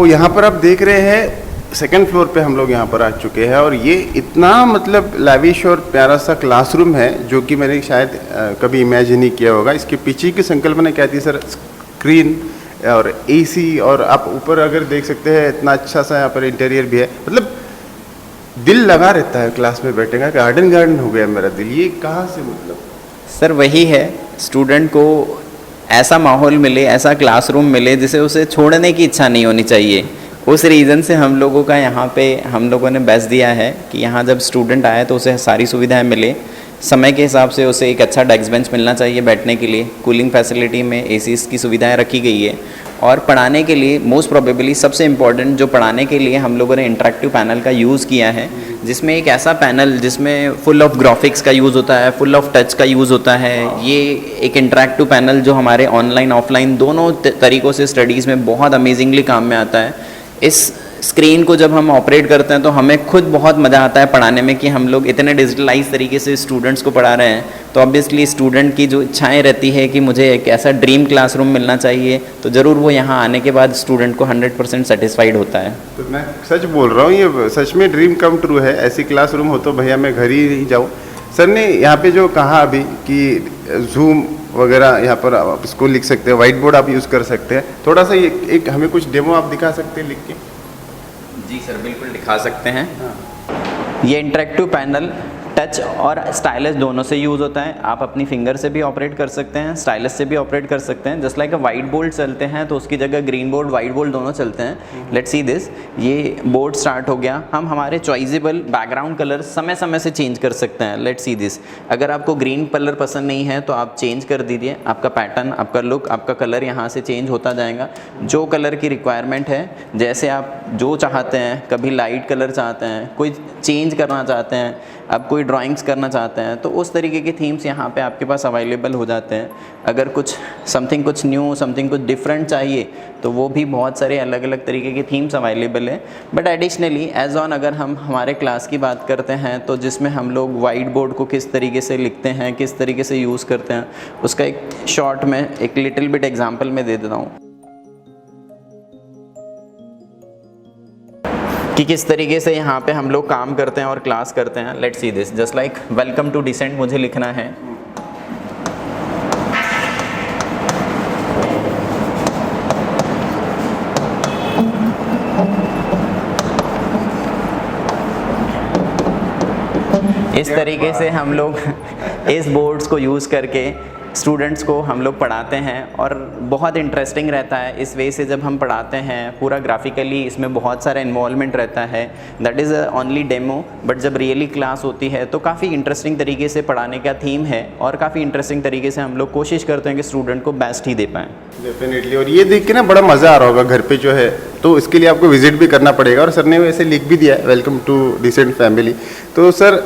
यहाँ पर आप देख रहे हैं सेकंड फ्लोर पे हम लोग यहाँ पर आ चुके हैं और ये इतना मतलब लैविश और प्यारा सा क्लासरूम है जो कि मैंने शायद कभी इमेजिन नहीं किया होगा। इसके पीछे की संकल्पना क्या थी सर? स्क्रीन और एसी, और आप ऊपर अगर देख सकते हैं इतना अच्छा सा यहाँ पर इंटीरियर भी है, मतलब दिल लगा रहता है क्लास में बैठेगा। गार्डन गार्डन हो गया मेरा दिल। ये कहाँ से मतलब? सर वही है, स्टूडेंट को ऐसा माहौल मिले, ऐसा क्लासरूम मिले जिसे उसे छोड़ने की इच्छा नहीं होनी चाहिए। उस रीज़न से हम लोगों का यहाँ पे हम लोगों ने बेस्ट दिया है कि यहाँ जब स्टूडेंट आए तो उसे सारी सुविधाएं मिले। समय के हिसाब से उसे एक अच्छा डेस्क बेंच मिलना चाहिए बैठने के लिए, कूलिंग फैसिलिटी में एसीज की सुविधाएं रखी गई है, और पढ़ाने के लिए मोस्ट प्रोबेबली सबसे इम्पॉर्टेंट जो पढ़ाने के लिए हम लोगों ने इंटरेक्टिव पैनल का यूज़ किया है, जिसमें एक ऐसा पैनल जिसमें फुल ऑफ ग्राफिक्स का यूज़ होता है, फुल ऑफ टच का यूज़ होता है। ये एक इंटरेक्टिव पैनल जो हमारे ऑनलाइन ऑफलाइन दोनों तरीक़ों से स्टडीज़ में बहुत अमेजिंगली काम में आता है। इस स्क्रीन को जब हम ऑपरेट करते हैं तो हमें खुद बहुत मज़ा आता है पढ़ाने में कि हम लोग इतने डिजिटलाइज तरीके से स्टूडेंट्स को पढ़ा रहे हैं। तो ऑब्वियसली स्टूडेंट की जो इच्छाएं रहती है कि मुझे एक ऐसा ड्रीम क्लासरूम मिलना चाहिए, तो ज़रूर वो यहाँ आने के बाद स्टूडेंट को 100% सेटिस्फाइड होता है। तो मैं सच बोल रहा हूँ, ये सच में ड्रीम कम ट्रू है। ऐसी क्लासरूम हो तो भैया मैं घर ही नहीं जाऊँ। सर ने यहाँ पे जो कहा अभी कि जूम वगैरह यहाँ पर आप इसको लिख सकते हैं, वाइट बोर्ड आप यूज़ कर सकते हैं। थोड़ा सा ये एक हमें कुछ डेमो आप दिखा सकते हैं लिख के? जी सर, बिल्कुल दिखा सकते हैं। ये इंटरेक्टिव पैनल टच और स्टाइलस दोनों से यूज़ होता है। आप अपनी फिंगर से भी ऑपरेट कर सकते हैं, स्टाइलस से भी ऑपरेट कर सकते हैं। जस्ट लाइक वाइट बोर्ड चलते हैं तो उसकी जगह ग्रीन बोर्ड, वाइट बोर्ड दोनों चलते हैं। लेट्स सी दिस, ये बोर्ड स्टार्ट हो गया। हम हमारे चॉइसेबल बैकग्राउंड कलर समय समय से चेंज कर सकते हैं। लेट्स सी दिस, अगर आपको ग्रीन कलर पसंद नहीं है तो आप चेंज कर दीजिए। आपका पैटर्न, आपका लुक, आपका कलर यहाँ से चेंज होता जाएगा। जो कलर की रिक्वायरमेंट है, जैसे आप जो चाहते हैं, कभी लाइट कलर चाहते हैं, कोई चेंज करना चाहते हैं, आप कोई ड्राइंग्स करना चाहते हैं, तो उस तरीके के थीम्स यहाँ पे आपके पास अवेलेबल हो जाते हैं। अगर कुछ कुछ न्यू, समथिंग कुछ डिफरेंट चाहिए तो वो भी बहुत सारे अलग अलग तरीके के थीम्स अवेलेबल है। बट एडिशनली एज ऑन अगर हम हमारे क्लास की बात करते हैं तो जिसमें हम लोग वाइट बोर्ड को किस तरीके से लिखते हैं, किस तरीके से यूज़ करते हैं, उसका एक शॉर्ट में एक लिटिल बिट एग्जाम्पल मैं दे देता हूँ कि किस तरीके से यहाँ पे हम लोग काम करते हैं और क्लास करते हैं। Let's see this, just like welcome to Decent मुझे लिखना है। इस तरीके से हम लोग इस बोर्ड्स को यूज़ करके स्टूडेंट्स को हम लोग पढ़ाते हैं और बहुत इंटरेस्टिंग रहता है। इस वे से जब हम पढ़ाते हैं पूरा ग्राफिकली इसमें बहुत सारा इन्वॉल्वमेंट रहता है। That is only demo, but जब रियली क्लास होती है तो काफ़ी इंटरेस्टिंग तरीके से पढ़ाने का थीम है और काफ़ी इंटरेस्टिंग तरीके से हम लोग कोशिश करते हैं कि स्टूडेंट को बेस्ट ही दे पाएँ। डेफिनेटली, और ये देख के ना बड़ा मज़ा आ रहा होगा घर पे जो है, तो इसके लिए आपको विजिट भी करना पड़ेगा। और सर ने वैसे लिख भी दिया है, वेलकम टू डिसेंट फैमिली। तो सर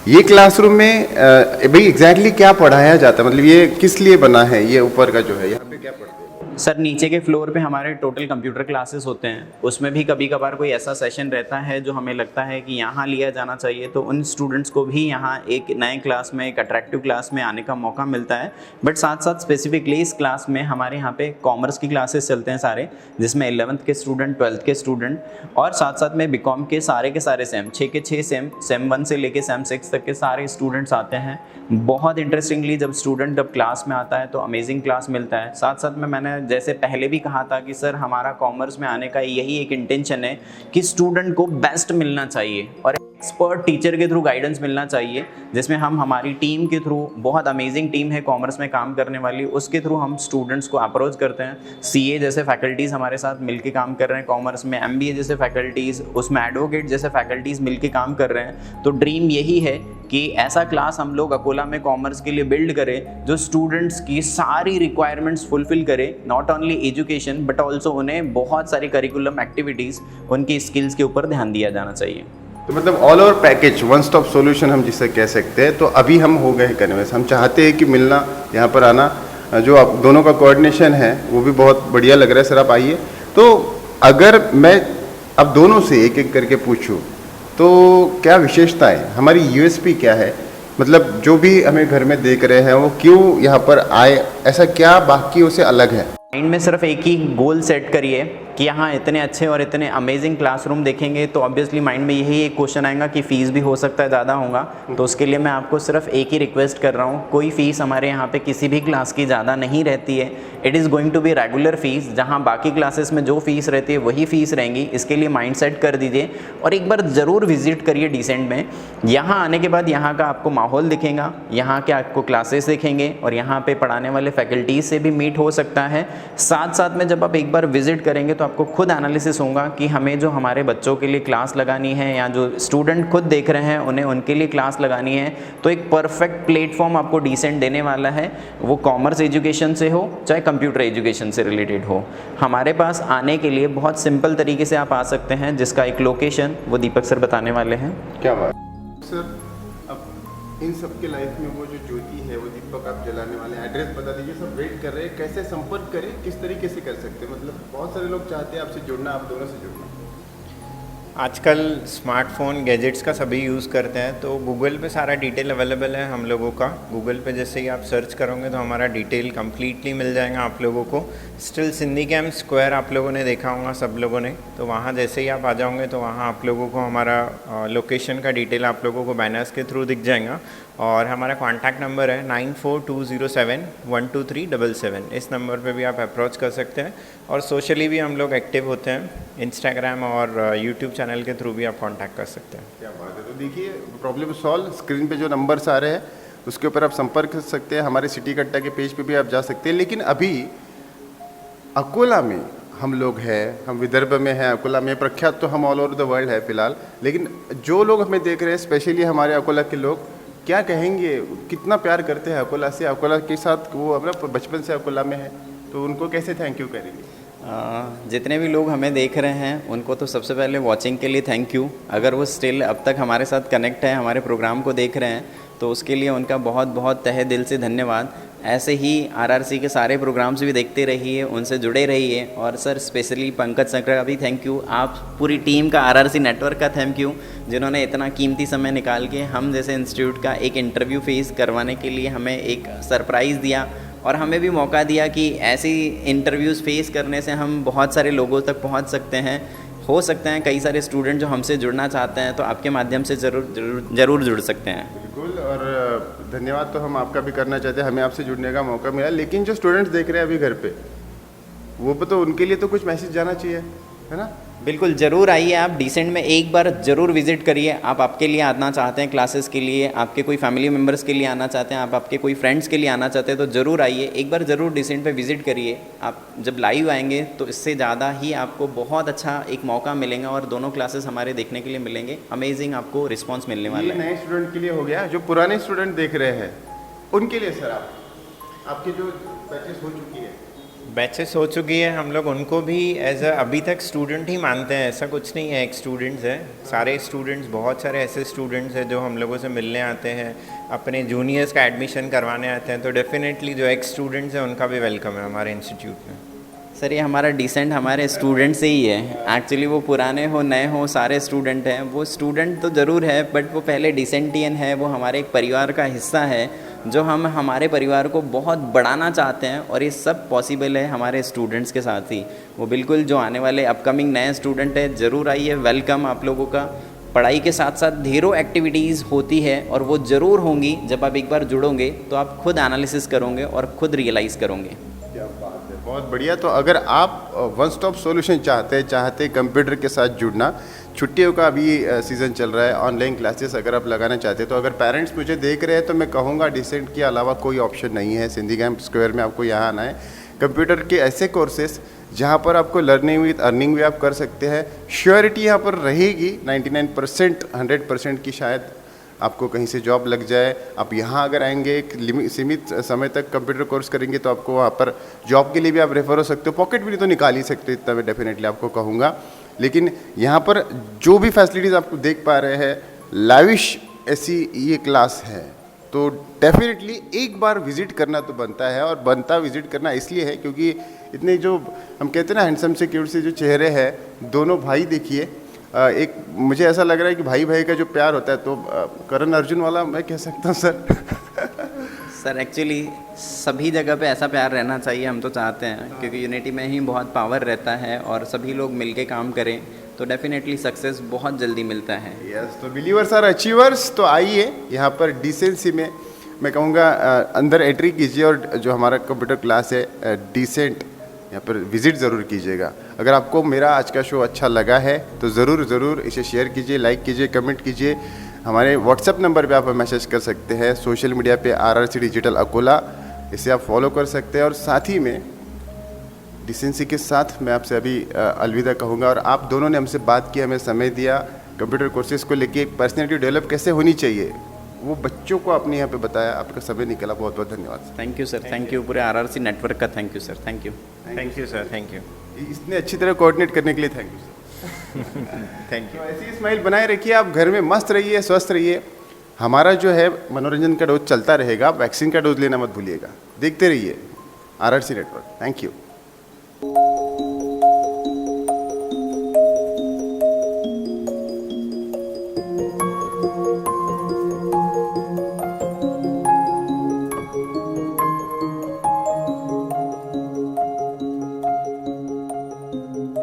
ये क्लासरूम में भाई एग्जैक्टली क्या पढ़ाया जाता है, मतलब ये किस लिए बना है? ये ऊपर का जो है यहाँ पे क्या पढ़ते हैं? सर नीचे के फ्लोर पे हमारे टोटल कंप्यूटर क्लासेस होते हैं। उसमें भी कभी कभार कोई ऐसा सेशन रहता है जो हमें लगता है कि यहाँ लिया जाना चाहिए, तो उन स्टूडेंट्स को भी यहाँ एक नए क्लास में, एक अट्रैक्टिव क्लास में आने का मौका मिलता है। बट साथ साथ स्पेसिफिकली इस क्लास में हमारे यहाँ पे कॉमर्स की क्लासेस चलते हैं सारे, जिसमें 11th के स्टूडेंट, 12th के स्टूडेंट और साथ साथ में बीकॉम के सारे सेम 6 के 6 सेम 1 से लेके सेम 6 तक के सारे स्टूडेंट्स आते हैं। बहुत इंटरेस्टिंगली जब स्टूडेंट जब क्लास में आता है तो अमेजिंग क्लास मिलता है। साथ साथ में मैंने जैसे पहले भी कहा था कि सर हमारा कॉमर्स में आने का यही एक इंटेंशन है कि स्टूडेंट को बेस्ट मिलना चाहिए और एक्सपर्ट टीचर के थ्रू गाइडेंस मिलना चाहिए, जिसमें हम हमारी टीम के थ्रू, बहुत अमेजिंग टीम है कॉमर्स में काम करने वाली, उसके थ्रू हम स्टूडेंट्स को अप्रोच करते हैं। सीए जैसे फैकल्टीज़ हमारे साथ मिलके काम कर रहे हैं कॉमर्स में, एमबीए जैसे फैकल्टीज़, उसमें एडवोकेट जैसे फैकल्टीज़ मिलके काम कर रहे हैं। तो ड्रीम यही है कि ऐसा क्लास हम लोग अकोला में कॉमर्स के लिए बिल्ड करें जो स्टूडेंट्स की सारी रिक्वायरमेंट्स फुलफिल करे, not only education but also उन्हें बहुत सारी करिकुलम एक्टिविटीज़, उनकी स्किल्स के ऊपर ध्यान दिया जाना चाहिए। तो मतलब all over package, one stop solution हम जिसे कह सकते हैं। तो अभी हम हो गए कन्विंस, हम चाहते हैं कि मिलना, यहाँ पर आना, जो आप दोनों का कोऑर्डिनेशन है वो भी बहुत बढ़िया लग रहा है। सर आप आइए। तो अगर मैं अब दोनों से एक एक करके पूछूं तो क्या विशेषताएं, हमारी यूएसपी क्या है, मतलब जो भी हमें घर में देख रहे हैं वो क्यों यहाँ पर आए, ऐसा क्या बाकियों से अलग है? माइंड में सिर्फ एक ही गोल सेट करिए कि यहाँ इतने अच्छे और इतने अमेजिंग क्लासरूम देखेंगे तो ऑब्वियसली माइंड में यही एक क्वेश्चन आएगा कि फ़ीस भी हो सकता है ज़्यादा होगा। तो उसके लिए मैं आपको सिर्फ एक ही रिक्वेस्ट कर रहा हूँ, कोई फ़ीस हमारे यहाँ पे किसी भी क्लास की ज़्यादा नहीं रहती है। It is going to be regular fees, जहाँ बाकी क्लासेस में जो फ़ीस रहती है वही फ़ीस रहेंगी। इसके लिए माइंड सेट कर दीजिए और एक बार ज़रूर विज़िट करिए डिसेंट में। यहाँ आने के बाद यहाँ का आपको माहौल दिखेगा, यहाँ के आपको क्लासेस दिखेंगे और यहाँ पे पढ़ाने वाले फैकल्टीज़ से भी मीट हो सकता है। साथ साथ में जब आप एक बार विज़िट करेंगे तो आपको खुद एनालिसिस होगा कि हमें जो हमारे बच्चों के लिए क्लास लगानी है या जो स्टूडेंट खुद देख रहे हैं उन्हें उनके लिए क्लास लगानी है, तो एक परफेक्ट प्लेटफॉर्म आपको डिसेंट देने वाला है। वो कॉमर्स एजुकेशन से हो चाहे कंप्यूटर एजुकेशन से रिलेटेड हो, हमारे पास आने के लिए बहुत सिंपल तरीके से आप आ सकते हैं, जिसका एक लोकेशन वो दीपक सर बताने वाले हैं। क्या बात सर। अब इन सब के लाइफ में वो जो ज्योति है वो दीपक आप जलाने वाले हैं, एड्रेस बता दीजिए। सब वेट कर रहे हैं, कैसे संपर्क करें, किस तरीके से कर सकते हैं? मतलब बहुत सारे लोग चाहते हैं आपसे जुड़ना, आप दोनों से जुड़ना। आजकल स्मार्टफोन गैजेट्स का सभी यूज़ करते हैं, तो गूगल पे सारा डिटेल अवेलेबल है हम लोगों का। गूगल पे जैसे ही आप सर्च करोगे तो हमारा डिटेल कम्प्लीटली मिल जाएगा आप लोगों को। स्टिल सिंधी कैंप स्क्वायर आप लोगों ने देखा होगा सब लोगों ने, तो वहाँ जैसे ही आप आ जाओगे तो वहाँ आप लोगों को हमारा लोकेशन का डिटेल आप लोगों को बैनर्स के थ्रू दिख जाएगा। और हमारा कॉन्टैक्ट नंबर है 9420712377। इस नंबर पे भी आप अप्रोच कर सकते हैं। और सोशली भी हम लोग एक्टिव होते हैं, इंस्टाग्राम और यूट्यूब चैनल के थ्रू भी आप कांटेक्ट कर सकते हैं। क्या बात है। तो देखिए प्रॉब्लम सॉल्व, स्क्रीन पे जो नंबर्स आ रहे हैं उसके ऊपर आप संपर्क कर सकते हैं। हमारे सिटी कट्टा के पेज पे भी आप जा सकते हैं। लेकिन अभी अकोला में हम लोग हैं, हम विदर्भ में हैं, अकोला में प्रख्यात तो हम ऑल ओवर द वर्ल्ड है फिलहाल। लेकिन जो लोग हमें देख रहे हैं, स्पेशली हमारे अकोला के लोग, क्या कहेंगे, कितना प्यार करते हैं अकोला से, अकोला के साथ वो अपना बचपन से अकोला में है, तो उनको कैसे थैंक यू करेंगे? जितने भी लोग हमें देख रहे हैं उनको तो सबसे पहले वॉचिंग के लिए थैंक यू। अगर वो स्टिल अब तक हमारे साथ कनेक्ट है, हमारे प्रोग्राम को देख रहे हैं, तो उसके लिए उनका बहुत बहुत तहे दिल से धन्यवाद। ऐसे ही आरआरसी के सारे प्रोग्राम्स भी देखते रहिए, उनसे जुड़े रहिए। और सर स्पेशली पंकज सर का भी थैंक यू, आप पूरी टीम का आरआरसी नेटवर्क का थैंक यू, जिन्होंने इतना कीमती समय निकाल के हम जैसे इंस्टीट्यूट का एक इंटरव्यू फेस करवाने के लिए हमें एक सरप्राइज़ दिया और हमें भी मौका दिया कि ऐसी इंटरव्यूज़ फेस करने से हम बहुत सारे लोगों तक पहुंच सकते हैं। हो सकते हैं कई सारे स्टूडेंट जो हमसे जुड़ना चाहते हैं तो आपके माध्यम से ज़रूर जुड़ सकते हैं। बिल्कुल, और धन्यवाद तो हम आपका भी करना चाहते हैं, हमें आपसे जुड़ने का मौका मिला। लेकिन जो स्टूडेंट्स देख रहे हैं अभी घर पे, वो तो उनके लिए तो कुछ मैसेज जाना चाहिए, है ना? बिल्कुल ज़रूर आइए, आप डिसेंट में एक बार ज़रूर विज़िट करिए। आप आपके लिए आना चाहते हैं क्लासेस के लिए, आपके कोई फैमिली मेम्बर्स के लिए आना चाहते हैं, आप आपके कोई फ्रेंड्स के लिए आना चाहते हैं, तो ज़रूर आइए, एक बार ज़रूर डिसेंट पे विज़िट करिए। आप जब लाइव आएंगे तो इससे ज़्यादा ही आपको बहुत अच्छा एक मौका मिलेगा और दोनों क्लासेस हमारे देखने के लिए मिलेंगे। अमेजिंग आपको रिस्पॉन्स मिलने वाला है। नए स्टूडेंट के लिए हो गया, जो पुराने स्टूडेंट देख रहे हैं उनके लिए सर आपकी जो बैचेस हो चुकी है, बैचेस हो चुकी है, हम लोग उनको भी एज अभी तक स्टूडेंट ही मानते हैं। ऐसा कुछ नहीं है एक स्टूडेंट्स है, सारे स्टूडेंट्स, बहुत सारे ऐसे स्टूडेंट्स हैं जो हम लोगों से मिलने आते हैं, अपने जूनियर्स का एडमिशन करवाने आते हैं। तो डेफिनेटली जो एक्स स्टूडेंट्स हैं उनका भी वेलकम है हमारे इंस्टीट्यूट में। सर ये हमारा डिसेंट हमारे स्टूडेंट से ही है एक्चुअली, वो पुराने हो नए हो सारे स्टूडेंट हैं। वो स्टूडेंट तो ज़रूर है बट वो पहले डिसेंटियन है, वो हमारे एक परिवार का हिस्सा है जो हम हमारे परिवार को बहुत बढ़ाना चाहते हैं और ये सब पॉसिबल है हमारे स्टूडेंट्स के साथ ही। वो बिल्कुल जो आने वाले अपकमिंग नए स्टूडेंट है ज़रूर आइए, वेलकम आप लोगों का। पढ़ाई के साथ साथ ढेरों एक्टिविटीज़ होती है और वो ज़रूर होंगी। जब आप एक बार जुड़ोगे तो आप खुद एनालिसिस करोगे और खुद रियलाइज़ करोगे। क्या बात है, बहुत बढ़िया। तो अगर आप वन स्टॉप सॉल्यूशन चाहते कंप्यूटर के साथ जुड़ना, छुट्टियों का अभी सीज़न चल रहा है, ऑनलाइन क्लासेस अगर आप लगाना चाहते हैं, तो अगर पेरेंट्स मुझे देख रहे हैं तो मैं कहूँगा डिसेंट के अलावा कोई ऑप्शन नहीं है। सिंधी कैंप स्क्वायर में आपको यहाँ आना है। कंप्यूटर के ऐसे कोर्सेस जहाँ पर आपको लर्निंग विद अर्निंग भी आप कर सकते हैं। श्योरिटी यहाँ पर रहेगी 99%, 100% की शायद आपको कहीं से जॉब लग जाए। आप यहाँ अगर आएंगे एक सीमित समय तक कंप्यूटर कोर्स करेंगे तो आपको वहाँ पर जॉब के लिए भी आप रेफर हो सकते हो, पॉकेट मनी तो निकाल ही सकते हो, इतना मैं डेफिनेटली आपको कहूँगा। लेकिन यहाँ पर जो भी फैसिलिटीज़ आपको देख पा रहे हैं, लाविश ऐसी ये क्लास है, तो डेफिनेटली एक बार विज़िट करना तो बनता है। और बनता विज़िट करना इसलिए है क्योंकि इतने जो हम कहते हैं ना हैंडसम से क्यूट से जो चेहरे हैं, दोनों भाई देखिए, एक मुझे ऐसा लग रहा है कि भाई भाई का जो प्यार होता है, तो करण अर्जुन वाला मैं कह सकता हूँ सर। सर एक्चुअली सभी जगह पे ऐसा प्यार रहना चाहिए, हम तो चाहते हैं, क्योंकि यूनिटी में ही बहुत पावर रहता है और सभी लोग मिलके काम करें तो डेफिनेटली सक्सेस बहुत जल्दी मिलता है। यस, तो बिलीवर्स आर अचीवर्स। तो आइए यहाँ पर डिसेंसी में मैं कहूँगा अंदर एंट्री कीजिए और जो हमारा कंप्यूटर क्लास है डिसेंट, यहाँ पर विज़िट ज़रूर कीजिएगा। अगर आपको मेरा आज का शो अच्छा लगा है तो ज़रूर इसे शेयर कीजिए, लाइक कीजिए, कमेंट कीजिए। हमारे व्हाट्सएप नंबर पे आप मैसेज कर सकते हैं, सोशल मीडिया पे RRC डिजिटल अकोला, इसे आप फॉलो कर सकते हैं। और साथ ही में डिसेंसी के साथ मैं आपसे अभी अलविदा कहूँगा। और आप दोनों ने हमसे बात की, हमें समय दिया, कंप्यूटर कोर्सेज़ को लेके पर्सनैलिटी डेवलप कैसे होनी चाहिए वो बच्चों को आपने यहाँ पे बताया। आपका समय निकला, बहुत बहुत धन्यवाद। Thank you sir, thank you, पूरे RRC नेटवर्क का thank you sir, thank you. Thank you sir, thank you. इतने अच्छी तरह कोऑर्डिनेट करने के लिए thank you sir. Thank you. तो ऐसी स्माइल बनाए रखिए, आप घर में मस्त रहिए, स्वस्थ रहिए। हमारा जो है मनोरंजन का डोज चलता रहेगा, वैक्सीन का डोज लेना मत भूलिएगा। देखते रहिए RRC नेटवर्क। Thank you.